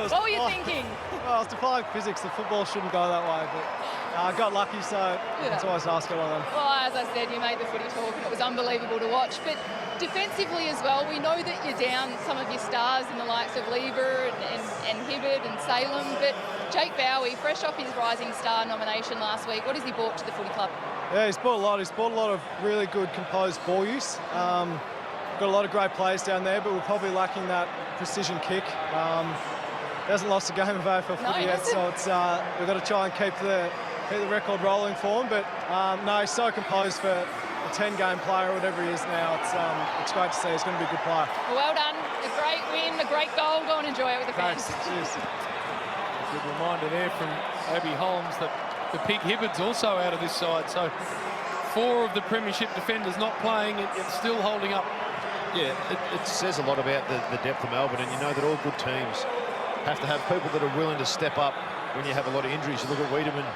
[SPEAKER 2] What were you thinking?
[SPEAKER 12] Well, it's defying physics. The football shouldn't go that way, but I got lucky, so it's always nice to get on them.
[SPEAKER 2] Well, as I said, you made the footy talk, and it was unbelievable to watch. But defensively as well, we know that you're down some of your stars in the likes of Lever and Hibberd and Salem, but Jake Bowie, fresh off his Rising Star nomination last week, what has he brought to the footy club?
[SPEAKER 12] Yeah, he's brought a lot. He's brought a lot of really good composed ball use. Got a lot of great players down there, but we're probably lacking that precision kick. He hasn't lost a game of AFL footy yet, so it's we've got to try and keep the record rolling for him. But no, he's so composed for a 10-game player or whatever he is now. It's great to see. He's going to be a good player.
[SPEAKER 2] Well done. A great win, a great goal. Go and enjoy it with the fans.
[SPEAKER 12] Thanks. Cheers.
[SPEAKER 6] A good reminder there from Abby Holmes that the Pig Hibberd's also out of this side. So 4 of the premiership defenders not playing, it's still holding up.
[SPEAKER 7] Yeah, it says a lot about the depth of Melbourne, and you know that all good teams have to have people that are willing to step up when you have a lot of injuries. You look at Wiedemann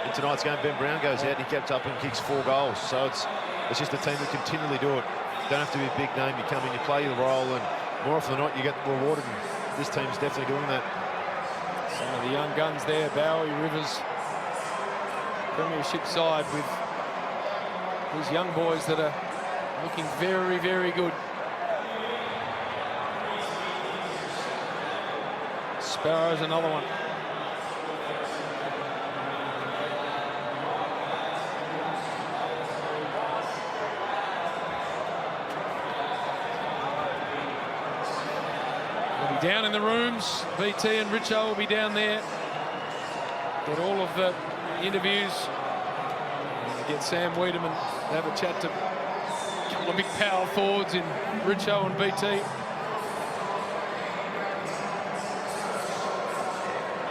[SPEAKER 7] in tonight's game. Ben Brown goes out, he kept up and kicks 4 goals. So it's just a team that continually do it. You don't have to be a big name. You come in, you play your role, and more often than not, you get rewarded. And this team's definitely doing that.
[SPEAKER 6] Some of the young guns there, Bowie, Rivers, premiership side with these young boys that are looking very, very good. Sparrow's another one. We'll be down in the rooms. BT and Richo will be down there. Get all of the interviews. And get Sam Wiedemann to have a chat to a couple of big power forwards in Richo and BT.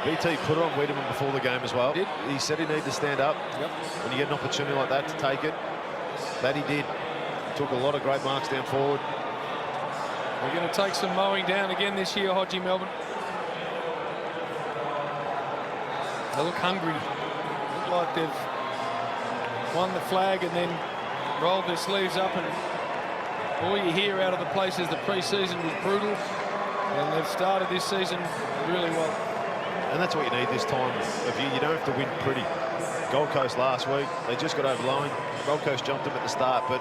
[SPEAKER 7] BT put on Wiedemann before the game as well. He said he needed to stand up. When you get an opportunity like that to take it, that he did. Took a lot of great marks down forward.
[SPEAKER 6] We're going to take some mowing down again this year, Hodgie, Melbourne. They look hungry. Look like they've won the flag and then rolled their sleeves up, and all you hear out of the place is the pre-season was brutal, and they've started this season really well.
[SPEAKER 7] And that's what you need this time of year. You don't have to win pretty. Gold Coast last week, they just got over Lowen. Gold Coast jumped them at the start, but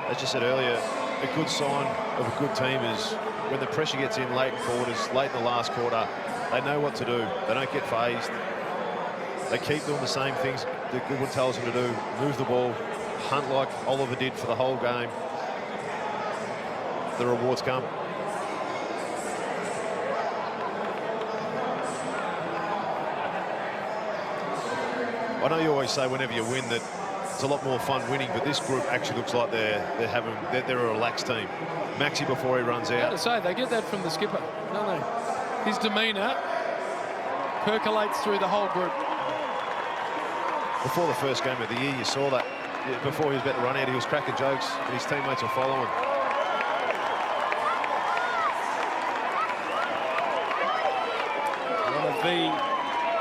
[SPEAKER 7] as you said earlier, a good sign of a good team is when the pressure gets in late in quarters, late in the last quarter, they know what to do. They don't get phased. They keep doing the same things that Goodwin tells them to do. Move the ball, hunt like Oliver did for the whole game. The rewards come. I know you always say whenever you win that it's a lot more fun winning, but this group actually looks like they're a relaxed team. Maxi before he runs out.
[SPEAKER 6] I have to say, they get that from the skipper, don't they? His demeanour percolates through the whole group.
[SPEAKER 7] Before the first game of the year, you saw that. Before he was about to run out, he was cracking jokes, and his teammates were following.
[SPEAKER 6] One of the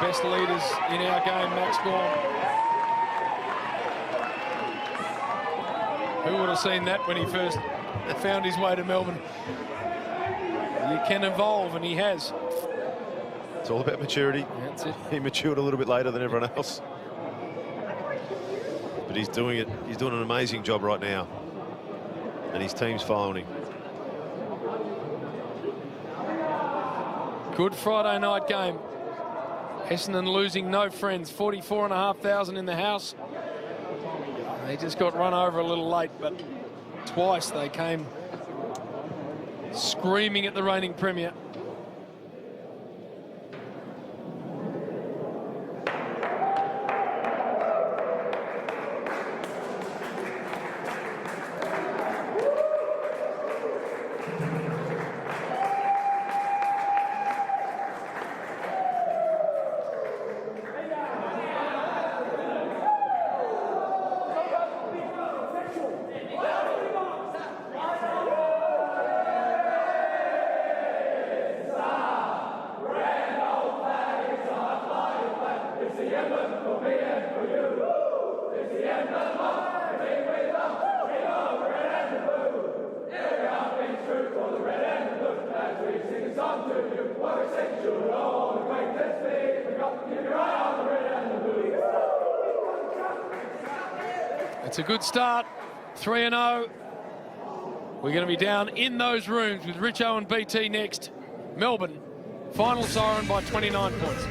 [SPEAKER 6] best leaders in our game, Max Gawn. Who would have seen that when he first found his way to Melbourne? You can evolve, and he has.
[SPEAKER 7] It's all about maturity.
[SPEAKER 6] That's it.
[SPEAKER 7] He matured a little bit later than everyone else. But he's doing it. He's doing an amazing job right now. And his team's following him.
[SPEAKER 6] Good Friday night game. Essendon losing no friends. 44,500 in the house. They just got run over a little late, but twice they came screaming at the reigning premier. It's a good start, 3-0. We're going to be down in those rooms with Richo and BT next. Melbourne, final siren by 29 points.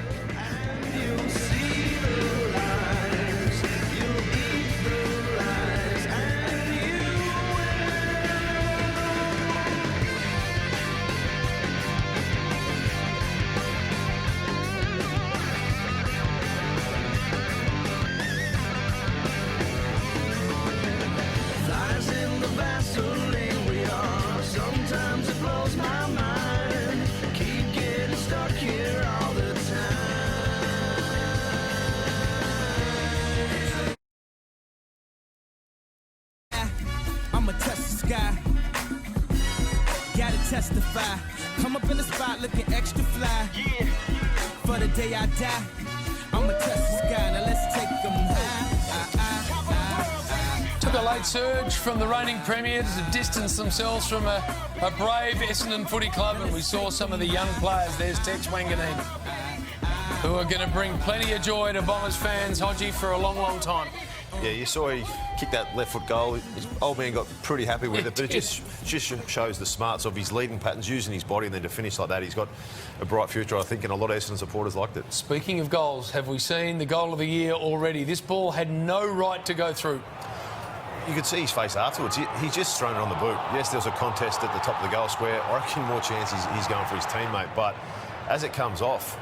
[SPEAKER 13] Testify. Come up in the spot looking extra fly. Yeah. For the day I die, I'ma test the sky. Now let's take them high.
[SPEAKER 6] Took a late surge from the reigning premiers to distance themselves from a brave Essendon footy club, and we saw some of the young players. There's Tex Wanganeen, who are going to bring plenty of joy to Bombers fans, Hodgie, for a long, long time.
[SPEAKER 7] Yeah, you saw he kicked that left foot goal. His old man got pretty happy with it, but it just shows the smarts of his leading patterns, using his body, and then to finish like that, he's got a bright future, I think, and a lot of Essendon supporters liked it.
[SPEAKER 6] Speaking of goals, have we seen the goal of the year already? This ball had no right to go through.
[SPEAKER 7] You could see his face afterwards. He just thrown it on the boot. Yes, there was a contest at the top of the goal square. I reckon more chance he's going for his teammate, but as it comes off,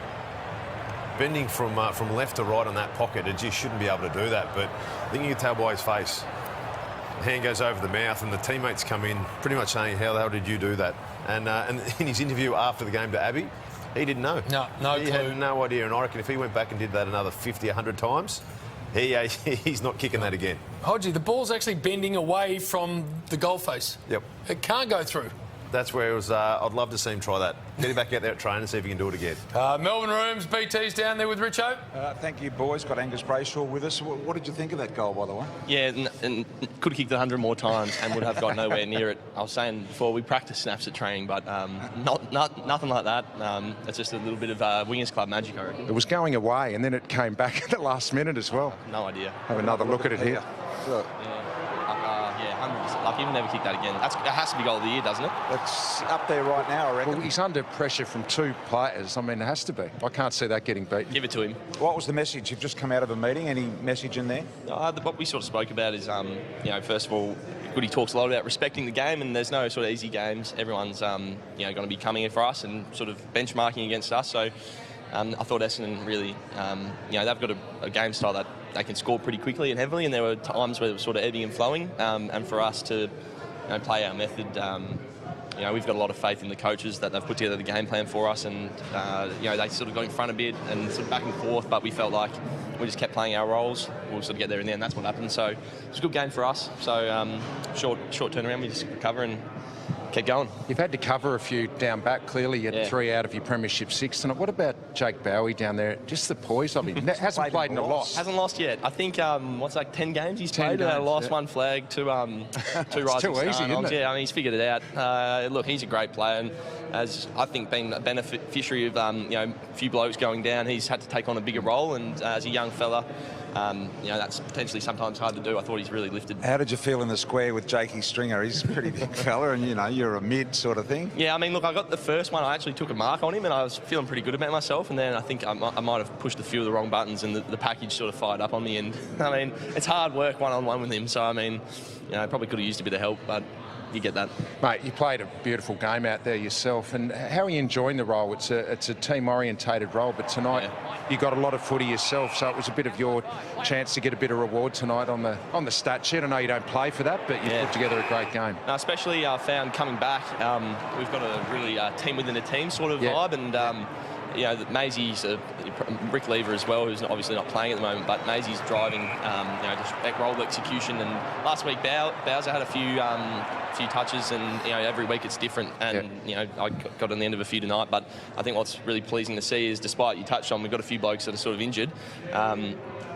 [SPEAKER 7] bending from left to right on that pocket, it just shouldn't be able to do that. But I think you can tell by his face. The hand goes over the mouth, and the teammates come in pretty much saying, "How the hell did you do that?" And in his interview after the game to Abby, he didn't know.
[SPEAKER 6] No
[SPEAKER 7] he
[SPEAKER 6] clue.
[SPEAKER 7] had no idea. And I reckon if he went back and did that another 50, 100 times, he's not kicking that again.
[SPEAKER 6] Hodgie, the ball's actually bending away from the goal face.
[SPEAKER 7] Yep.
[SPEAKER 6] It can't go through.
[SPEAKER 7] That's where it was. I'd love to see him try that. Get him back out there at training and see if he can do it again.
[SPEAKER 6] Melbourne Rooms, BT's down there with Richo.
[SPEAKER 1] Thank you, boys. Got Angus Brayshaw with us. What did you think of that goal, by the way?
[SPEAKER 14] Yeah, and could have kicked it 100 more times and would have got nowhere near it. I was saying before, we practice snaps at training, but nothing like that. It's just a little bit of Wingers Club magic, I reckon.
[SPEAKER 5] It was going away, and then it came back at the last minute as well.
[SPEAKER 14] No idea.
[SPEAKER 5] Have another look at it here.
[SPEAKER 14] Yeah, 100%. Like, he would never kick that again. It has to be goal of the year, doesn't it?
[SPEAKER 1] It's up there right now, I reckon.
[SPEAKER 5] Well, he's under pressure from 2 players. I mean, it has to be. I can't see that getting beat.
[SPEAKER 14] Give it to him.
[SPEAKER 1] What was the message? You've just come out of a meeting. Any message in there?
[SPEAKER 14] What we sort of spoke about is, first of all, Goody talks a lot about respecting the game, and there's no sort of easy games. Everyone's, going to be coming in for us and sort of benchmarking against us. So I thought Essendon really, they've got a game style that they can score pretty quickly and heavily, and there were times where it was sort of ebbing and flowing. And for us to play our method, we've got a lot of faith in the coaches that they've put together the game plan for us, and they sort of got in front a bit and sort of back and forth, but we felt like we just kept playing our roles. We'll sort of get there in the end. That's what happened. So it's a good game for us. So short turnaround, we just recover and keep going.
[SPEAKER 5] You've had to cover a few down back. Clearly, you had 3 out of your premiership 6 tonight. What about Jake Bowie down there? Just the poise of him. Hasn't played in a loss.
[SPEAKER 14] Hasn't lost yet. I think 10 games he's played. Lost 1 flag, 2 rising
[SPEAKER 5] too easy, isn't it?
[SPEAKER 14] Yeah, I mean, he's figured it out. Look, he's a great player, and as I think being a beneficiary of a few blokes going down, he's had to take on a bigger role, and as a young fella, that's potentially sometimes hard to do. I thought he's really lifted.
[SPEAKER 1] How did you feel in the square with Jakey Stringer? He's a pretty big fella, and you're a mid sort of thing.
[SPEAKER 14] Yeah, I mean, look, I got the first one. I actually took a mark on him, and I was feeling pretty good about myself. And then I think I might have pushed a few of the wrong buttons, and the package sort of fired up on me. And I mean, it's hard work one-on-one with him. So I mean, probably could have used a bit of help, but you get that.
[SPEAKER 5] Mate, you played a beautiful game out there yourself, and how are you enjoying the role? It's a team-orientated role, but tonight you got a lot of footy yourself, so it was a bit of your chance to get a bit of reward tonight on the stat sheet. I know you don't play for that, but you put together a great game.
[SPEAKER 14] No, especially I found coming back, we've got a really team within a team sort of vibe, and Maisie's Rick Lever as well, who's obviously not playing at the moment, but Maisie's driving, just role execution. And last week Bowser had a few touches, and every week it's different. And I got on the end of a few tonight. But I think what's really pleasing to see is, despite you touched on, we've got a few blokes that are sort of injured.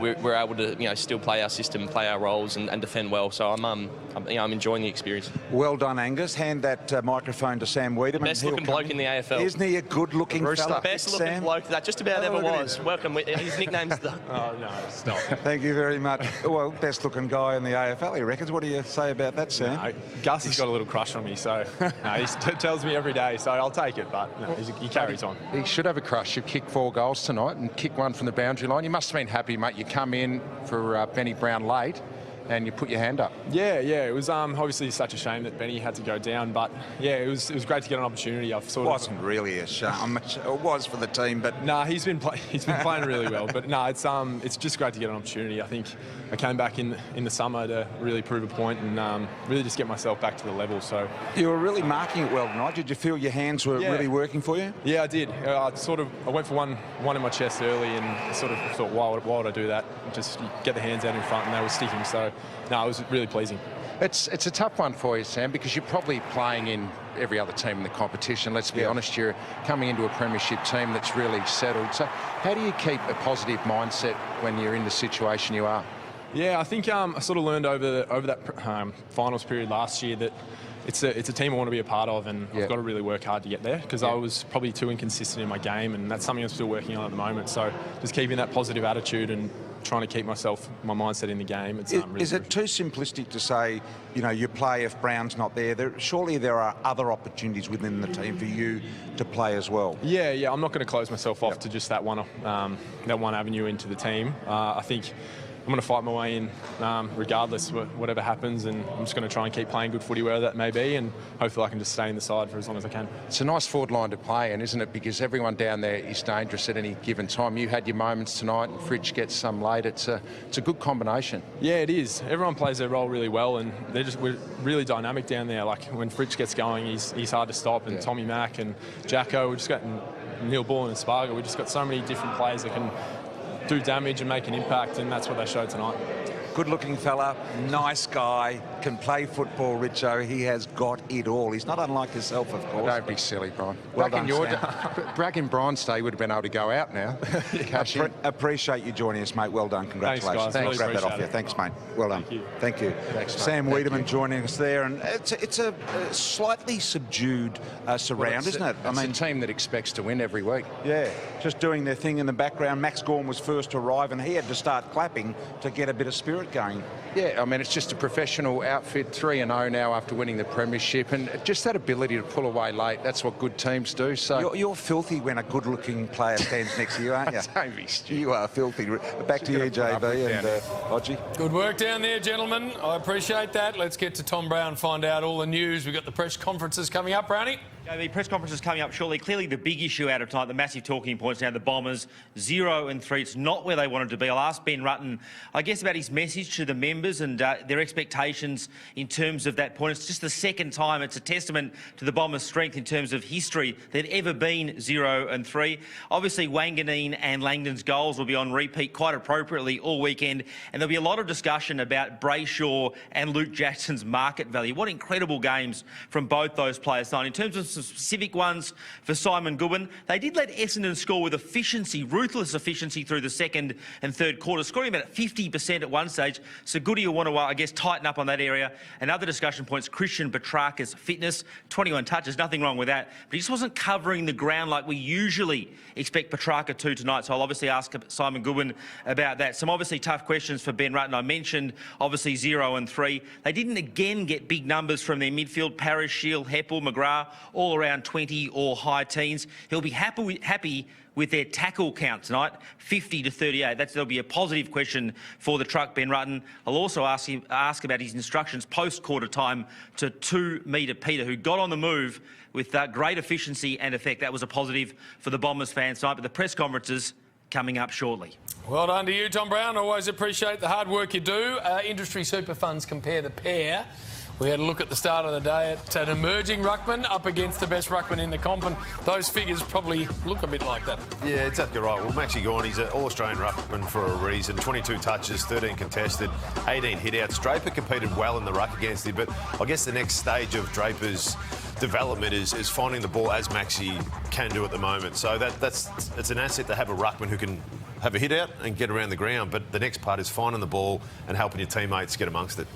[SPEAKER 14] We're able to still play our system, play our roles, and defend well. So I'm enjoying the experience.
[SPEAKER 1] Well done, Angus. Hand that microphone to Sam Wiedemann.
[SPEAKER 14] Best looking bloke in the AFL.
[SPEAKER 1] Isn't he a good looking fella?
[SPEAKER 14] Best looking bloke that just about ever was. Welcome. His nickname's the...
[SPEAKER 7] Oh no, stop.
[SPEAKER 1] Thank you very much. Well, best looking guy in the AFL, he reckons. What do you say about that, Sam?
[SPEAKER 15] No, Gus has got a little crush on me, so he tells me every day, so I'll take it, but he carries on.
[SPEAKER 5] He should have a crush. You kicked 4 goals tonight and kicked 1 from the boundary line. You must have been happy, mate. You come in for Benny Brown late and you put your hand up.
[SPEAKER 15] Yeah, it was obviously such a shame that Benny had to go down, but yeah, it was great to get an opportunity.
[SPEAKER 1] Wasn't really a shame. It was for the team, but
[SPEAKER 15] he's been playing really well. But no, it's just great to get an opportunity. I think I came back in the summer to really prove a point and really just get myself back to the level. So
[SPEAKER 1] you were really marking it well tonight. Did you feel your hands were really working for you?
[SPEAKER 15] Yeah, I did. I went for one in my chest early, and sort of thought, why would I do that? Just get the hands out in front, and they were sticking. So no, it was really pleasing.
[SPEAKER 5] It's a tough one for you, Sam, because you're probably playing in every other team in the competition. Let's be honest, you're coming into a premiership team that's really settled. So how do you keep a positive mindset when you're in the situation you are?
[SPEAKER 15] Yeah, I think I sort of learned over that finals period last year that it's a team I want to be a part of, and I've got to really work hard to get there, because I was probably too inconsistent in my game, and that's something I'm still working on at the moment. So just keeping that positive attitude and trying to keep my mindset in the game. It's really
[SPEAKER 1] is it too simplistic to say, you play if Brown's not there? Surely there are other opportunities within the team for you to play as well.
[SPEAKER 15] Yeah. I'm not going to close myself off to just that one avenue into the team. I think I'm going to fight my way in regardless, whatever happens, and I'm just going to try and keep playing good footy wherever that may be, and hopefully I can just stay in the side for as long as I can.
[SPEAKER 5] It's a nice forward line to play in, isn't it? Because everyone down there is dangerous at any given time. You had your moments tonight, and Fridge gets some late. It's a good combination.
[SPEAKER 15] Yeah, it is. Everyone plays their role really well, and we're really dynamic down there. Like when Fridge gets going, he's hard to stop, and Tommy Mack and Jacko, we've just got Neil Bullen and Spargo. We've just got so many different players that can do damage and make an impact, and that's what they showed tonight.
[SPEAKER 1] Good looking fella, nice guy, can play football, Richo. He has got it all. He's not unlike yourself, of course.
[SPEAKER 16] Don't be silly, Brian.
[SPEAKER 1] Well
[SPEAKER 16] back
[SPEAKER 1] done,
[SPEAKER 16] in Brian's day, would have been able to go out now.
[SPEAKER 1] Appreciate you joining us, mate. Well done. Congratulations.
[SPEAKER 16] Thanks, guys.
[SPEAKER 1] I'll grab that off you. Thanks, mate. Well done. Thank you.
[SPEAKER 16] Thanks, mate.
[SPEAKER 1] Sam Wiedemann joining us there, and it's a slightly subdued surround, isn't it?
[SPEAKER 16] It's a team that expects to win every week.
[SPEAKER 1] Yeah, just doing their thing in the background. Max Gorn was first to arrive, and he had to start clapping to get a bit of spirit going.
[SPEAKER 16] Yeah, I mean, it's just a professional outfit, 3-0 now after winning the premiership, and just that ability to pull away late. That's what good teams do. So
[SPEAKER 1] you're filthy when a good-looking player stands next to you, aren't you?
[SPEAKER 16] Don't be stupid.
[SPEAKER 1] You are filthy. Back to you, JB and Odgie.
[SPEAKER 6] Good work down there, gentlemen. I appreciate that. Let's get to Tom Brown and find out all the news. We've got the press conferences coming up, Brownie.
[SPEAKER 17] The press conference is coming up shortly. Clearly the big issue out of tonight, the massive talking points now, the Bombers 0-3. It's not where they wanted to be. I'll ask Ben Rutten, I guess, about his message to the members and their expectations in terms of that point. It's just the second time. It's a testament to the Bombers' strength in terms of history they've ever been 0-3. Obviously, Wanganeen and Langdon's goals will be on repeat quite appropriately all weekend, and there'll be a lot of discussion about Brayshaw and Luke Jackson's market value. What incredible games from both those players tonight. In terms of some specific ones for Simon Goodwin, they did let Essendon score with efficiency, ruthless efficiency through the second and third quarter, scoring about 50% at one stage. So Goody will want to, I guess, tighten up on that area. And other discussion points, Christian Petrarca's fitness, 21 touches, nothing wrong with that. But he just wasn't covering the ground like we usually expect Petrarca to tonight. So I'll obviously ask Simon Goodwin about that. Some obviously tough questions for Ben Rutten. I mentioned obviously 0-3. They didn't again get big numbers from their midfield, Parrish, Shield, Heppel, McGrath, all around 20 or high teens. He'll be happy with their tackle count tonight, 50-38. That'll be a positive question for the truck, Ben Rutten. I'll also ask about his instructions post-quarter time to 2-metre Peter, who got on the move with great efficiency and effect. That was a positive for the Bombers fans tonight, but the press conferences coming up shortly.
[SPEAKER 6] Well done to you, Tom Brown. Always appreciate the hard work you do. Industry super funds compare the pair. We had a look at the start of the day at an emerging ruckman up against the best ruckman in the comp, and those figures probably look a bit like that.
[SPEAKER 7] Yeah, exactly right. Well, Maxie Gorn, he's an All-Australian ruckman for a reason. 22 touches, 13 contested, 18 hit-outs. Draper competed well in the ruck against him, but I guess the next stage of Draper's development is finding the ball as Maxie can do at the moment. So it's an asset to have a ruckman who can have a hit-out and get around the ground, but the next part is finding the ball and helping your teammates get amongst it.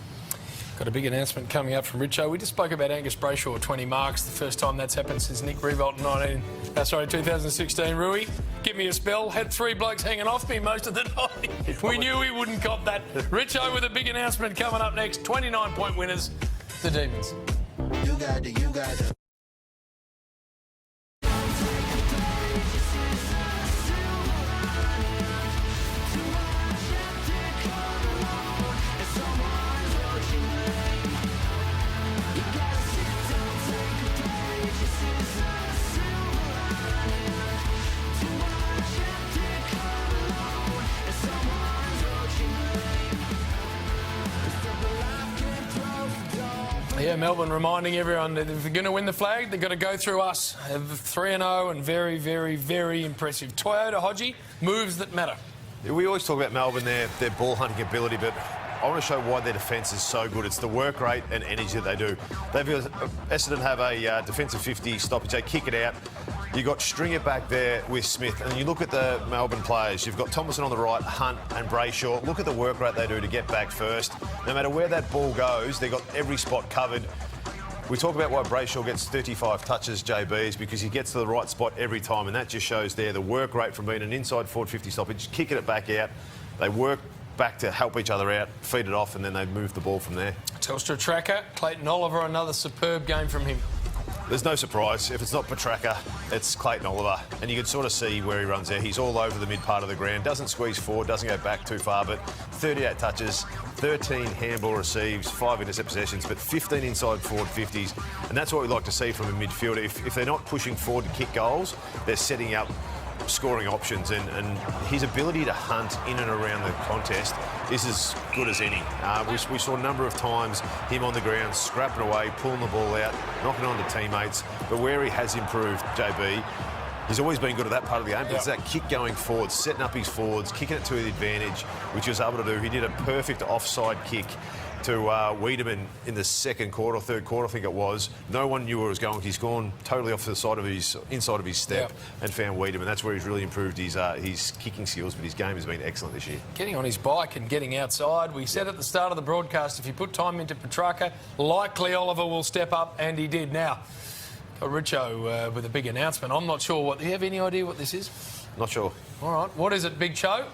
[SPEAKER 6] Got a big announcement coming up from Richo. We just spoke about Angus Brayshaw, 20 marks. The first time that's happened since Nick Revolt in 2016. Rui, give me a spell. Had 3 blokes hanging off me most of the night. We knew he wouldn't cop that. Richo with a big announcement coming up next. 29-point winners, the Demons.
[SPEAKER 13] You got it.
[SPEAKER 6] Yeah, Melbourne reminding everyone that if they're going to win the flag, they've got to go through us. 3-0 and very, very, very impressive. Toyota, Hodgie, moves that matter.
[SPEAKER 7] We always talk about Melbourne, their ball hunting ability, but I want to show why their defence is so good. It's the work rate and energy that they do. Essendon have a defensive 50 stoppage. They kick it out. You've got Stringer back there with Smith, and you look at the Melbourne players. You've got Thomason on the right, Hunt and Brayshaw. Look at the work rate they do to get back first. No matter where that ball goes, they've got every spot covered. We talk about why Brayshaw gets 35 touches, JB, is because he gets to the right spot every time, and that just shows there the work rate from being an inside forward 50 stoppage, kicking it back out. They work back to help each other out, feed it off, and then they move the ball from there.
[SPEAKER 6] Telstra tracker, Clayton Oliver, another superb game from him.
[SPEAKER 7] There's no surprise. If it's not Petrarca, it's Clayton Oliver. And you can sort of see where he runs there. He's all over the mid part of the ground, doesn't squeeze forward, doesn't go back too far, but 38 touches, 13 handball receives, 5 intercept possessions, but 15 inside forward 50s. And that's what we like to see from a midfielder. If they're not pushing forward to kick goals, they're setting up scoring options, and his ability to hunt in and around the contest is as good as any. We saw a number of times him on the ground, scrapping away, pulling the ball out, knocking on to teammates. But where he has improved, JB, he's always been good at that part of the game. But it's that kick going forward, setting up his forwards, kicking it to the advantage, which he was able to do. He did a perfect offside kick to Wiedemann in the second quarter, third quarter, I think it was. No one knew where it was going. He's gone totally off to the side of inside of his step and found Wiedemann. That's where he's really improved his kicking skills, but his game has been excellent this year.
[SPEAKER 6] Getting on his bike and getting outside. We said at the start of the broadcast, if you put time into Petrarca, likely Oliver will step up, and he did. Now, Richo with a big announcement. I'm not sure do you have any idea what this is?
[SPEAKER 7] Not sure.
[SPEAKER 6] All right. What is it, Big Cho?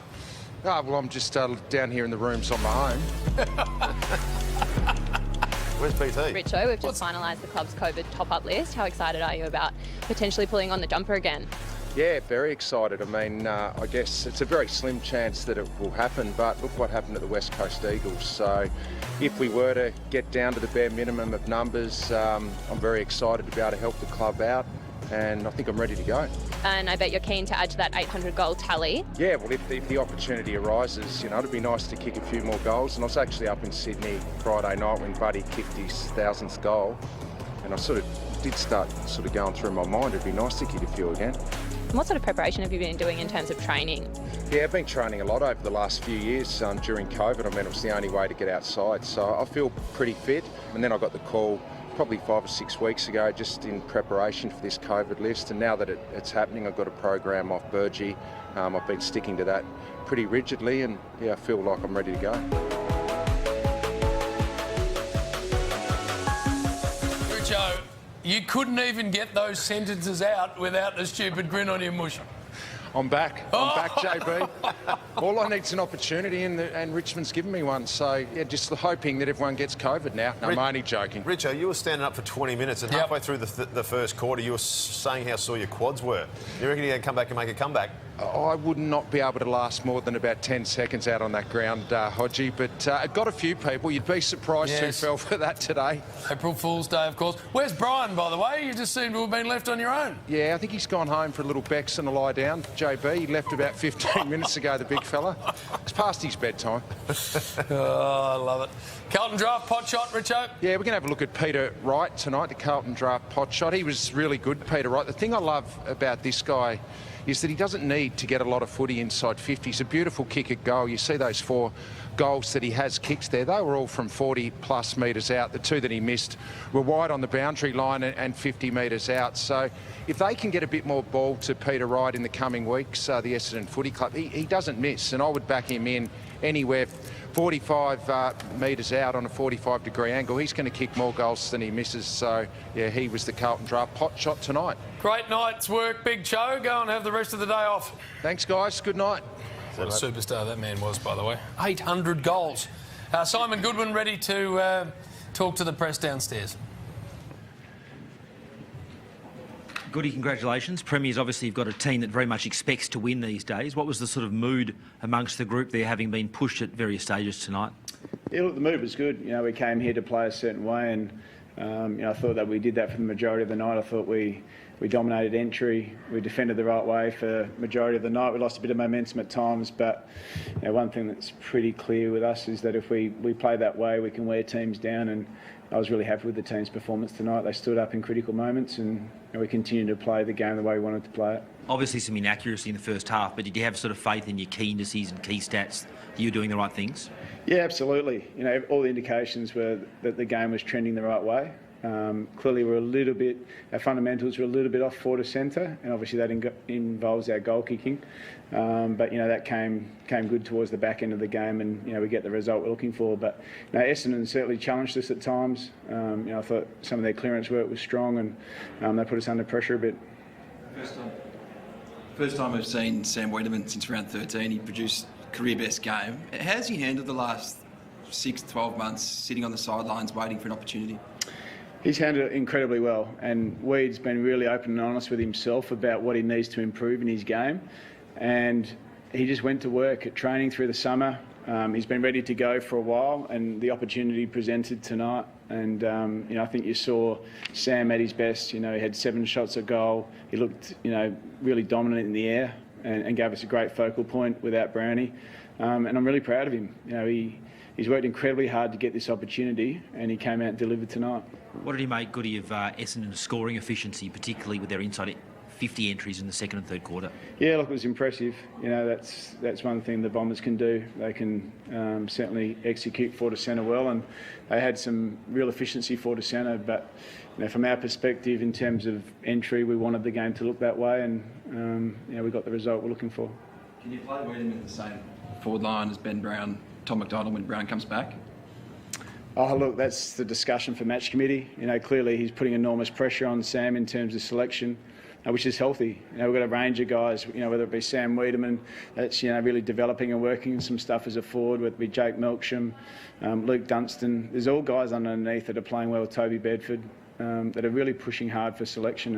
[SPEAKER 16] Well, I'm just down here in the rooms on my own.
[SPEAKER 7] Where's PT?
[SPEAKER 18] Richo, we've just finalised the club's COVID top-up list. How excited are you about potentially pulling on the jumper again?
[SPEAKER 16] Yeah, very excited. I mean, I guess it's a very slim chance that it will happen, but look what happened at the West Coast Eagles. So if we were to get down to the bare minimum of numbers, I'm very excited to be able to help the club out, and I think I'm ready to go.
[SPEAKER 18] And I bet you're keen to add to that 800-goal tally.
[SPEAKER 16] Yeah, well, if the opportunity arises, it'd be nice to kick a few more goals. And I was actually up in Sydney Friday night when Buddy kicked his 1000th goal, and I sort of did start going through my mind, it'd be nice to kick a few again.
[SPEAKER 18] And what sort of preparation have you been doing in terms of training?
[SPEAKER 16] Yeah, I've been training a lot over the last few years during COVID. I mean, it was the only way to get outside, so I feel pretty fit. And then I got the call probably 5 or 6 weeks ago, just in preparation for this COVID list. And now that it's happening, I've got a program off Burgee. I've been sticking to that pretty rigidly, and yeah, I feel like I'm ready to go.
[SPEAKER 6] Richo, you couldn't even get those sentences out without a stupid grin on your mush.
[SPEAKER 16] I'm back. I'm back, JB. All I need is an opportunity, and Richmond's given me one. So, yeah, just hoping that everyone gets COVID now. No, I'm only joking.
[SPEAKER 7] Richo, you were standing up for 20 minutes, and halfway through the first quarter, you were saying how sore your quads were. You reckon you're going to come back and make a comeback?
[SPEAKER 16] I would not be able to last more than about 10 seconds out on that ground, Hodgie, but it got a few people. You'd be surprised who fell for that today.
[SPEAKER 6] April Fool's Day, of course. Where's Brian, by the way? You just seem to have been left on your own.
[SPEAKER 16] Yeah, I think he's gone home for a little Bex and a lie down, JB. He left about 15 minutes ago, the big fella. It's past his bedtime.
[SPEAKER 6] Oh, I love it. Carlton draft pot shot, Richo?
[SPEAKER 16] Yeah, we're going to have a look at Peter Wright tonight, the Carlton draft pot shot. He was really good, Peter Wright. The thing I love about this guy is that he doesn't need to get a lot of footy inside 50. He's a beautiful kick at goal. You see those 4 goals that he has kicked there. They were all from 40-plus metres out. The 2 that he missed were wide on the boundary line and 50 metres out. So if they can get a bit more ball to Peter Wright in the coming weeks, the Essendon Footy Club, he doesn't miss. And I would back him in anywhere 45 metres out on a 45-degree angle. He's going to kick more goals than he misses. So, yeah, he was the Carlton draft pot shot tonight.
[SPEAKER 6] Great night's work, Big Cho. Go and have the rest of the day off.
[SPEAKER 16] Thanks, guys. Good night.
[SPEAKER 6] What a superstar that man was, by the way. 800 goals. Simon Goodwin ready to talk to the press downstairs.
[SPEAKER 17] Goody, congratulations. Premiers, obviously, you've got a team that very much expects to win these days. What was the sort of mood amongst the group there, having been pushed at various stages tonight?
[SPEAKER 3] Yeah, look, the mood was good. We came here to play a certain way, and I thought that we did that for the majority of the night. I thought we dominated entry. We defended the right way for the majority of the night. We lost a bit of momentum at times, but one thing that's pretty clear with us is that if we play that way, we can wear teams down, and I was really happy with the team's performance tonight. They stood up in critical moments, and we continued to play the game the way we wanted to play it.
[SPEAKER 17] Obviously some inaccuracy in the first half, but did you have sort of faith in your key indices and key stats that you were doing the right things?
[SPEAKER 3] Yeah, absolutely. All the indications were that the game was trending the right way. Clearly our fundamentals were a little bit off forward to centre, and obviously that involves our goal kicking. But that came good towards the back end of the game, and we get the result we're looking for. But Essendon certainly challenged us at times. I thought some of their clearance work was strong, and they put us under pressure a bit.
[SPEAKER 19] First time we've seen Sam Wiedemann since round 13. He produced career best game. How's he handled the last 6-12 months sitting on the sidelines waiting for an opportunity?
[SPEAKER 3] He's handled it incredibly well, and Weed's been really open and honest with himself about what he needs to improve in his game, and he just went to work at training through the summer. He's been ready to go for a while, and the opportunity presented tonight, and I think you saw Sam at his best. He had 7 shots at goal. He looked really dominant in the air, and gave us a great focal point without Brownie, and I'm really proud of him. He's worked incredibly hard to get this opportunity, and he came out and delivered tonight.
[SPEAKER 17] What did he make, Goody, of Essendon's scoring efficiency, particularly with their inside 50 entries in the second and third quarter.
[SPEAKER 3] Yeah, look, it was impressive. You know, that's one thing the Bombers can do. They can certainly execute 4 to centre well, and they had some real efficiency 4 to centre. But you know, from our perspective, in terms of entry, we wanted the game to look that way, and you know, we got the result we're looking for.
[SPEAKER 19] Can you play Wiedemann at the same forward line as Ben Brown, Tom McDonald when Brown comes back?
[SPEAKER 3] Oh, look, that's the discussion for match committee. You know, clearly he's putting enormous pressure on Sam in terms of selection, which is healthy. You know, we've got a range of guys, you know, whether it be Sam Wiedemann, that's, you know, really developing and working on some stuff as a forward, whether it be Jake Melksham, Luke Dunstan. There's all guys underneath that are playing well with Toby Bedford, that are really pushing hard for selection.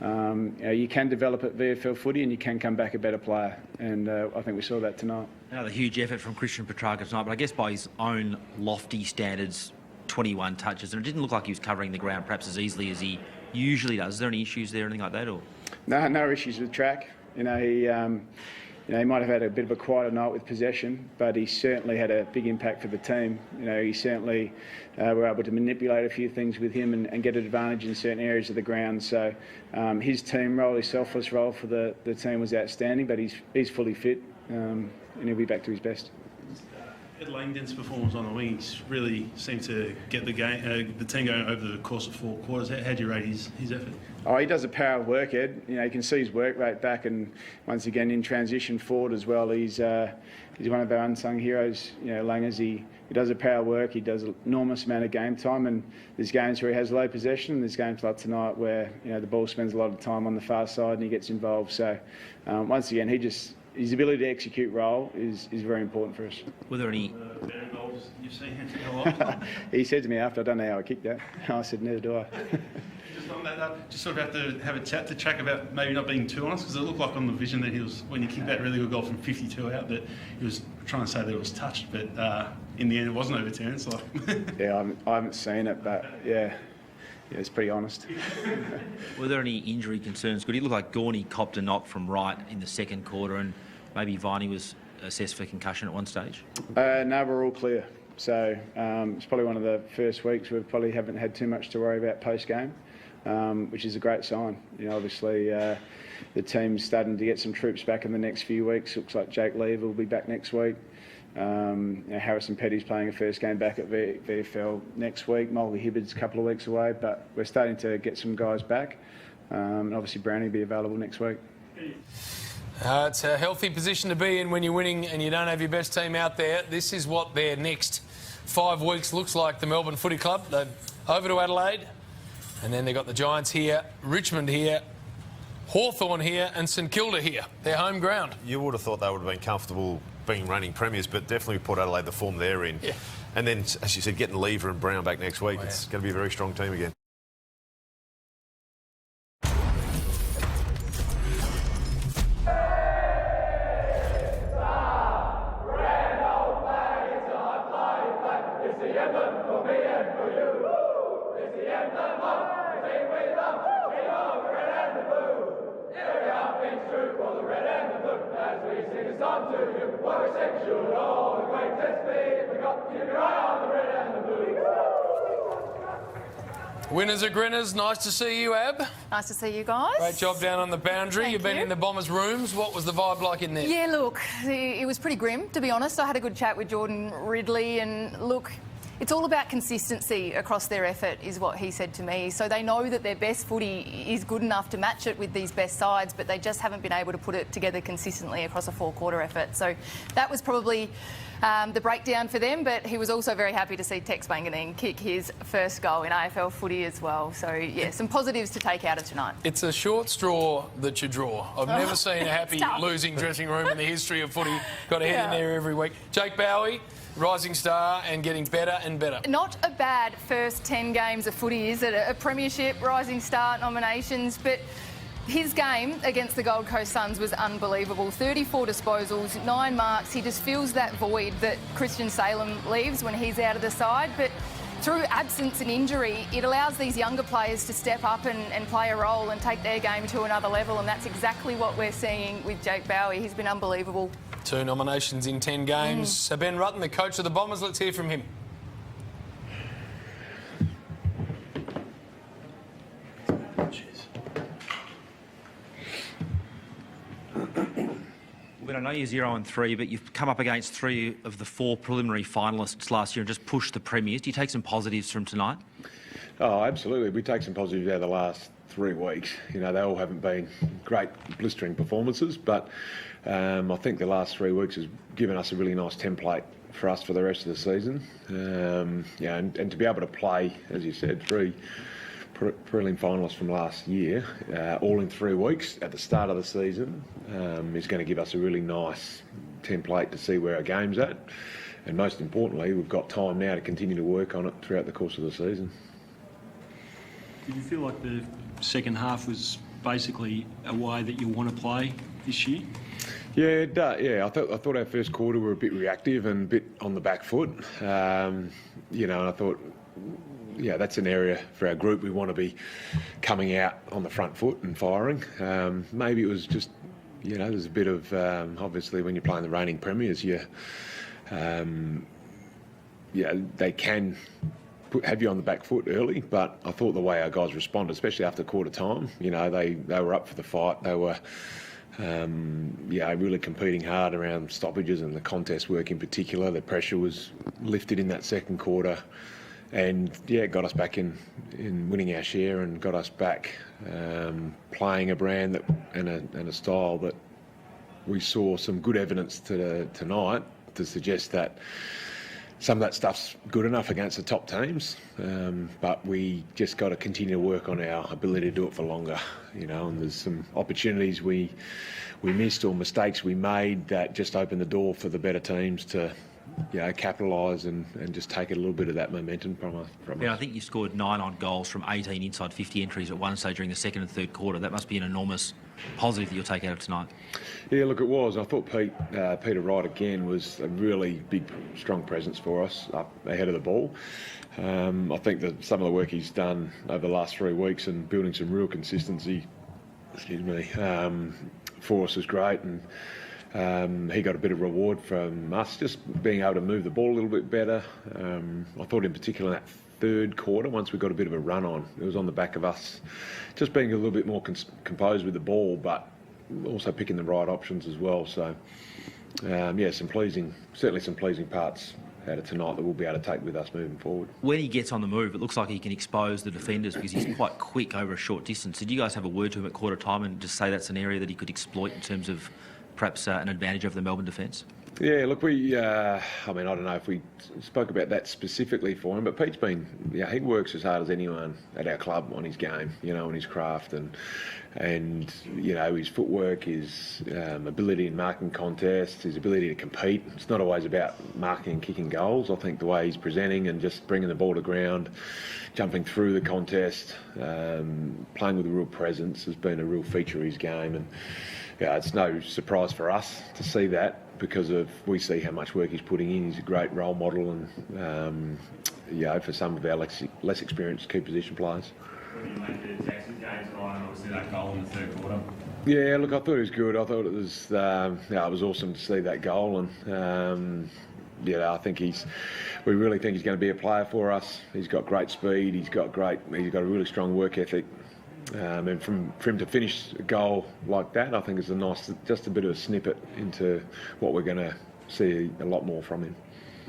[SPEAKER 3] And you know, you can develop at VFL footy and you can come back a better player. And I think we saw that tonight.
[SPEAKER 17] Another huge effort from Christian Petrarca tonight, but I guess by his own lofty standards, 21 touches, and it didn't look like he was covering the ground perhaps as easily as he usually does. Is there any issues there, anything like that? Or
[SPEAKER 3] no issues with track. You know, he might have had a bit of a quieter night with possession, but he certainly had a big impact for the team. You know, he certainly were able to manipulate a few things with him and get an advantage in certain areas of the ground. So his team role, his selfless role for the team was outstanding, but he's fully fit and he'll be back to his best.
[SPEAKER 20] Ed Langdon's performance on the wings really seemed to get the game, the team going over the course of 4 quarters. How do you rate his effort?
[SPEAKER 3] Oh, he does a power of work, Ed. You know, you can see his work rate back, and once again in transition forward as well. He's one of our unsung heroes. You know, Langers. He does a power of work. He does an enormous amount of game time, and there's games where he has low possession. And there's games like tonight where, you know, the ball spends a lot of time on the far side and he gets involved. So once again, his ability to execute role is very important for us.
[SPEAKER 17] Were there any
[SPEAKER 20] better goals you've seen a lot?
[SPEAKER 3] He said to me after, I don't know how I kicked that. I said, neither do I.
[SPEAKER 20] Just on that, just sort of have to have a chat to Chuck about maybe not being too honest, because it looked like on the vision that he was, when he kicked that really good goal from 52 out, that he was trying to say that it was touched, but in the end it wasn't overturned. So.
[SPEAKER 3] Yeah, I haven't seen it, but yeah, it's pretty honest.
[SPEAKER 17] Were there any injury concerns? Could he look like Gorney copped a knock from right in the second quarter, and maybe Viney was assessed for concussion at one stage?
[SPEAKER 3] No, we're all clear. So it's probably one of the first weeks we probably haven't had too much to worry about post-game, which is a great sign. You know, obviously the team's starting to get some troops back in the next few weeks. Looks like Jake Lever will be back next week. You know, Harrison Petty's playing a first game back at VFL next week. Mulvey Hibbard's a couple of weeks away, but we're starting to get some guys back. And obviously Brownie will be available next week.
[SPEAKER 6] It's a healthy position to be in when you're winning and you don't have your best team out there. This is what their next 5 weeks looks like, the Melbourne Footy Club. They're over to Adelaide, and then they've got the Giants here, Richmond here, Hawthorn here and St Kilda here, their home ground.
[SPEAKER 7] You would have thought they would have been comfortable being reigning premiers, but definitely Port Adelaide, the form they're in.
[SPEAKER 6] Yeah.
[SPEAKER 7] And then, as you said, getting Lever and Brown back next week, it's going to be a very strong team again.
[SPEAKER 6] Winners are grinners. Nice to see you, Ab.
[SPEAKER 2] Nice to see you guys.
[SPEAKER 6] Great job down on the boundary.
[SPEAKER 2] Thank
[SPEAKER 6] You've been
[SPEAKER 2] you.
[SPEAKER 6] in the Bombers' rooms. What was the vibe like in there?
[SPEAKER 2] Yeah, look, it was pretty grim, to be honest. I had a good chat with Jordan Ridley, and look, it's all about consistency across their effort, is what he said to me. So they know that their best footy is good enough to match it with these best sides, but they just haven't been able to put it together consistently across a 4-quarter effort. So that was probably the breakdown for them, but he was also very happy to see Tex Wanganeen kick his first goal in AFL footy as well. So, yeah, some positives to take out of tonight.
[SPEAKER 6] It's a short straw that you draw. I've never seen a happy losing dressing room in the history of footy. Got to head in there every week. Jake Bowie, rising star and getting better and better.
[SPEAKER 2] Not a bad first 10 games of footy, is it? A premiership, rising star nominations, but his game against the Gold Coast Suns was unbelievable. 34 disposals, 9 marks. He just fills that void that Christian Salem leaves when he's out of the side. But through absence and injury, it allows these younger players to step up and play a role and take their game to another level. And that's exactly what we're seeing with Jake Bowie. He's been unbelievable.
[SPEAKER 6] 2 nominations in 10 games. So Ben Rutten, the coach of the Bombers, let's hear from him.
[SPEAKER 17] bit. I know you're 0-3, but you've come up against 3 of the 4 preliminary finalists last year and just pushed the premiers. Do you take some positives from tonight?
[SPEAKER 4] Oh, absolutely. We take some positives out of the last 3 weeks. You know, they all haven't been great blistering performances, but I think the last 3 weeks has given us a really nice template for us for the rest of the season. And to be able to play, as you said, 3 prelim finalists from last year, all in 3 weeks at the start of the season, is going to give us a really nice template to see where our game's at. And most importantly, we've got time now to continue to work on it throughout the course of the season.
[SPEAKER 21] Did you feel like the second half was basically a way that you want to play this year?
[SPEAKER 4] Yeah, I thought our first quarter were a bit reactive and a bit on the back foot. And I thought, that's an area for our group. We want to be coming out on the front foot and firing. Maybe it was just, there's a bit of, obviously when you're playing the reigning premiers, they can have you on the back foot early, but I thought the way our guys responded, especially after quarter time, they were up for the fight. They were, really competing hard around stoppages and the contest work in particular. The pressure was lifted in that second quarter, and it got us back in winning our share and got us back playing a brand and a style that we saw some good evidence tonight to suggest that some of that stuff's good enough against the top teams, but we just got to continue to work on our ability to do it for longer, and there's some opportunities we missed or mistakes we made that just opened the door for the better teams to capitalise and just take a little bit of that momentum from us.
[SPEAKER 17] I think you scored 9 odd goals from 18 inside 50 entries at one stage during the second and third quarter. That must be an enormous positive that you'll take out of tonight. Yeah, look, it was. I thought Peter Wright again was a really big, strong presence for us up ahead of the ball. I think that some of the work he's done over the last 3 weeks and building some real consistency, for us is great, and he got a bit of reward from us just being able to move the ball a little bit better. I thought in particular that third quarter, once we got a bit of a run on, it was on the back of us just being a little bit more composed with the ball, but also picking the right options as well. So, certainly some pleasing parts out of tonight that we'll be able to take with us moving forward. When he gets on the move, it looks like he can expose the defenders because he's quite quick over a short distance. Did you guys have a word to him at quarter time and just say that's an area that he could exploit in terms of perhaps an advantage over the Melbourne defence?
[SPEAKER 4] Yeah, look, I don't know if we spoke about that specifically for him, but Pete's been, he works as hard as anyone at our club on his game, on his craft and his footwork, his ability in marking contests, his ability to compete. It's not always about marking and kicking goals. I think the way he's presenting and just bringing the ball to ground, jumping through the contest, playing with a real presence has been a real feature of his game. And it's no surprise for us to see that because we see how much work he's putting in. He's a great role model and, for some of our less experienced key position players.
[SPEAKER 22] What do you make of Jackson's game tonight and obviously that goal in the third quarter?
[SPEAKER 4] Yeah, look, I thought it was good. I thought it was awesome to see that goal, and I think we really think he's going to be a player for us. He's got great speed. He's got a really strong work ethic. And for him to finish a goal like that, I think is just a bit of a snippet into what we're going to see a lot more from him.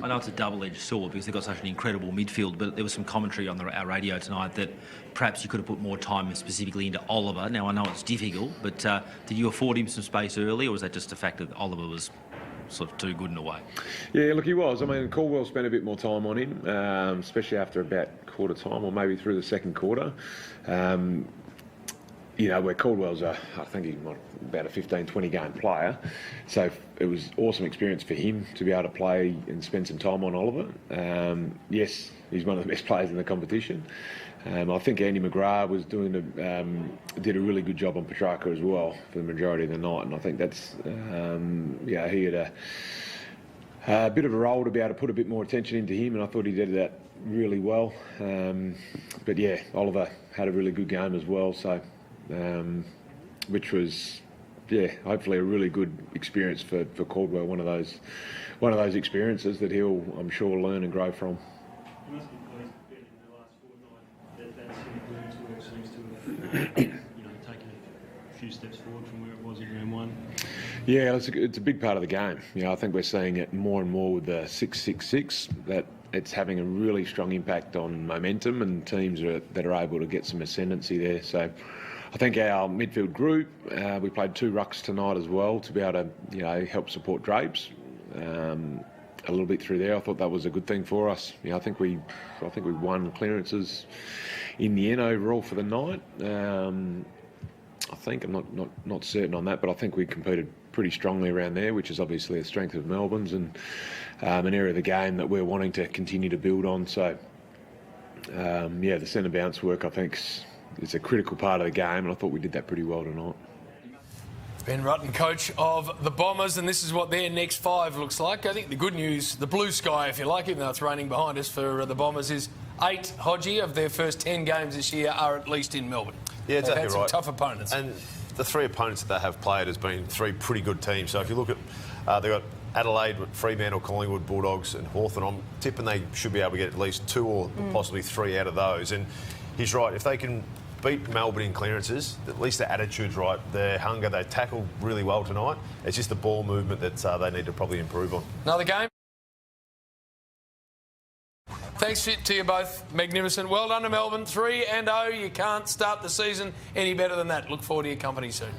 [SPEAKER 17] I know it's a double-edged sword because they've got such an incredible midfield, but there was some commentary on our radio tonight that perhaps you could have put more time specifically into Oliver. Now, I know it's difficult, but did you afford him some space early, or was that just the fact that Oliver was sort of too good in a way? Yeah, look, he was. Caldwell spent a bit more time on him, especially after about quarter time or maybe through the second quarter. Where Caldwell's I think he's about a 15, 20 game player. So it was an awesome experience for him to be able to play and spend some time on Oliver. Yes, he's one of the best players in the competition. I think Andy McGrath was did a really good job on Petrarca as well for the majority of the night. And I think that's, he had a bit of a role to be able to put a bit more attention into him, and I thought he did that really well. Oliver had a really good game as well. So. Which was, hopefully a really good experience for Caldwell. One of those experiences that he'll, I'm sure, learn and grow from.
[SPEAKER 21] You must be pleased with in the last fortnight that Sydney Blues work seems to have taken a few steps forward from where it was in round one.
[SPEAKER 4] Yeah, it's a big part of the game. I think we're seeing it more and more with the 6-6-6, that it's having a really strong impact on momentum and teams that are able to get some ascendancy there. So I think our midfield group, we played 2 rucks tonight as well to be able to help support Drapes a little bit through there. I thought that was a good thing for us. I think we won clearances in the end overall for the night. I think I'm not certain on that, but I think we competed pretty strongly around there, which is obviously a strength of Melbourne's and an area of the game that we're wanting to continue to build on. So the centre bounce work I think is a critical part of the game, and I thought we did that pretty well tonight.
[SPEAKER 6] Ben Rutten, coach of the Bombers, and this is what their next 5 looks like. I think the good news, the blue sky, if you like, even though it's raining behind us for the Bombers, is 8, Hodgie, of their first 10 games this year are at least in Melbourne.
[SPEAKER 7] Yeah, exactly
[SPEAKER 6] They've had some tough opponents.
[SPEAKER 7] And the 3 opponents that they have played has been 3 pretty good teams. So if you look at, they've got Adelaide, Fremantle, Collingwood, Bulldogs and Hawthorn. I'm tipping they should be able to get at least 2 or possibly 3 out of those. And he's right, if they can beat Melbourne in clearances, at least their attitude's right, their hunger, they tackled really well tonight. It's just the ball movement that they need to probably improve on.
[SPEAKER 6] Another game. Thanks to you both. Magnificent. Well done to Melbourne. 3-0. You can't start the season any better than that. Look forward to your company soon.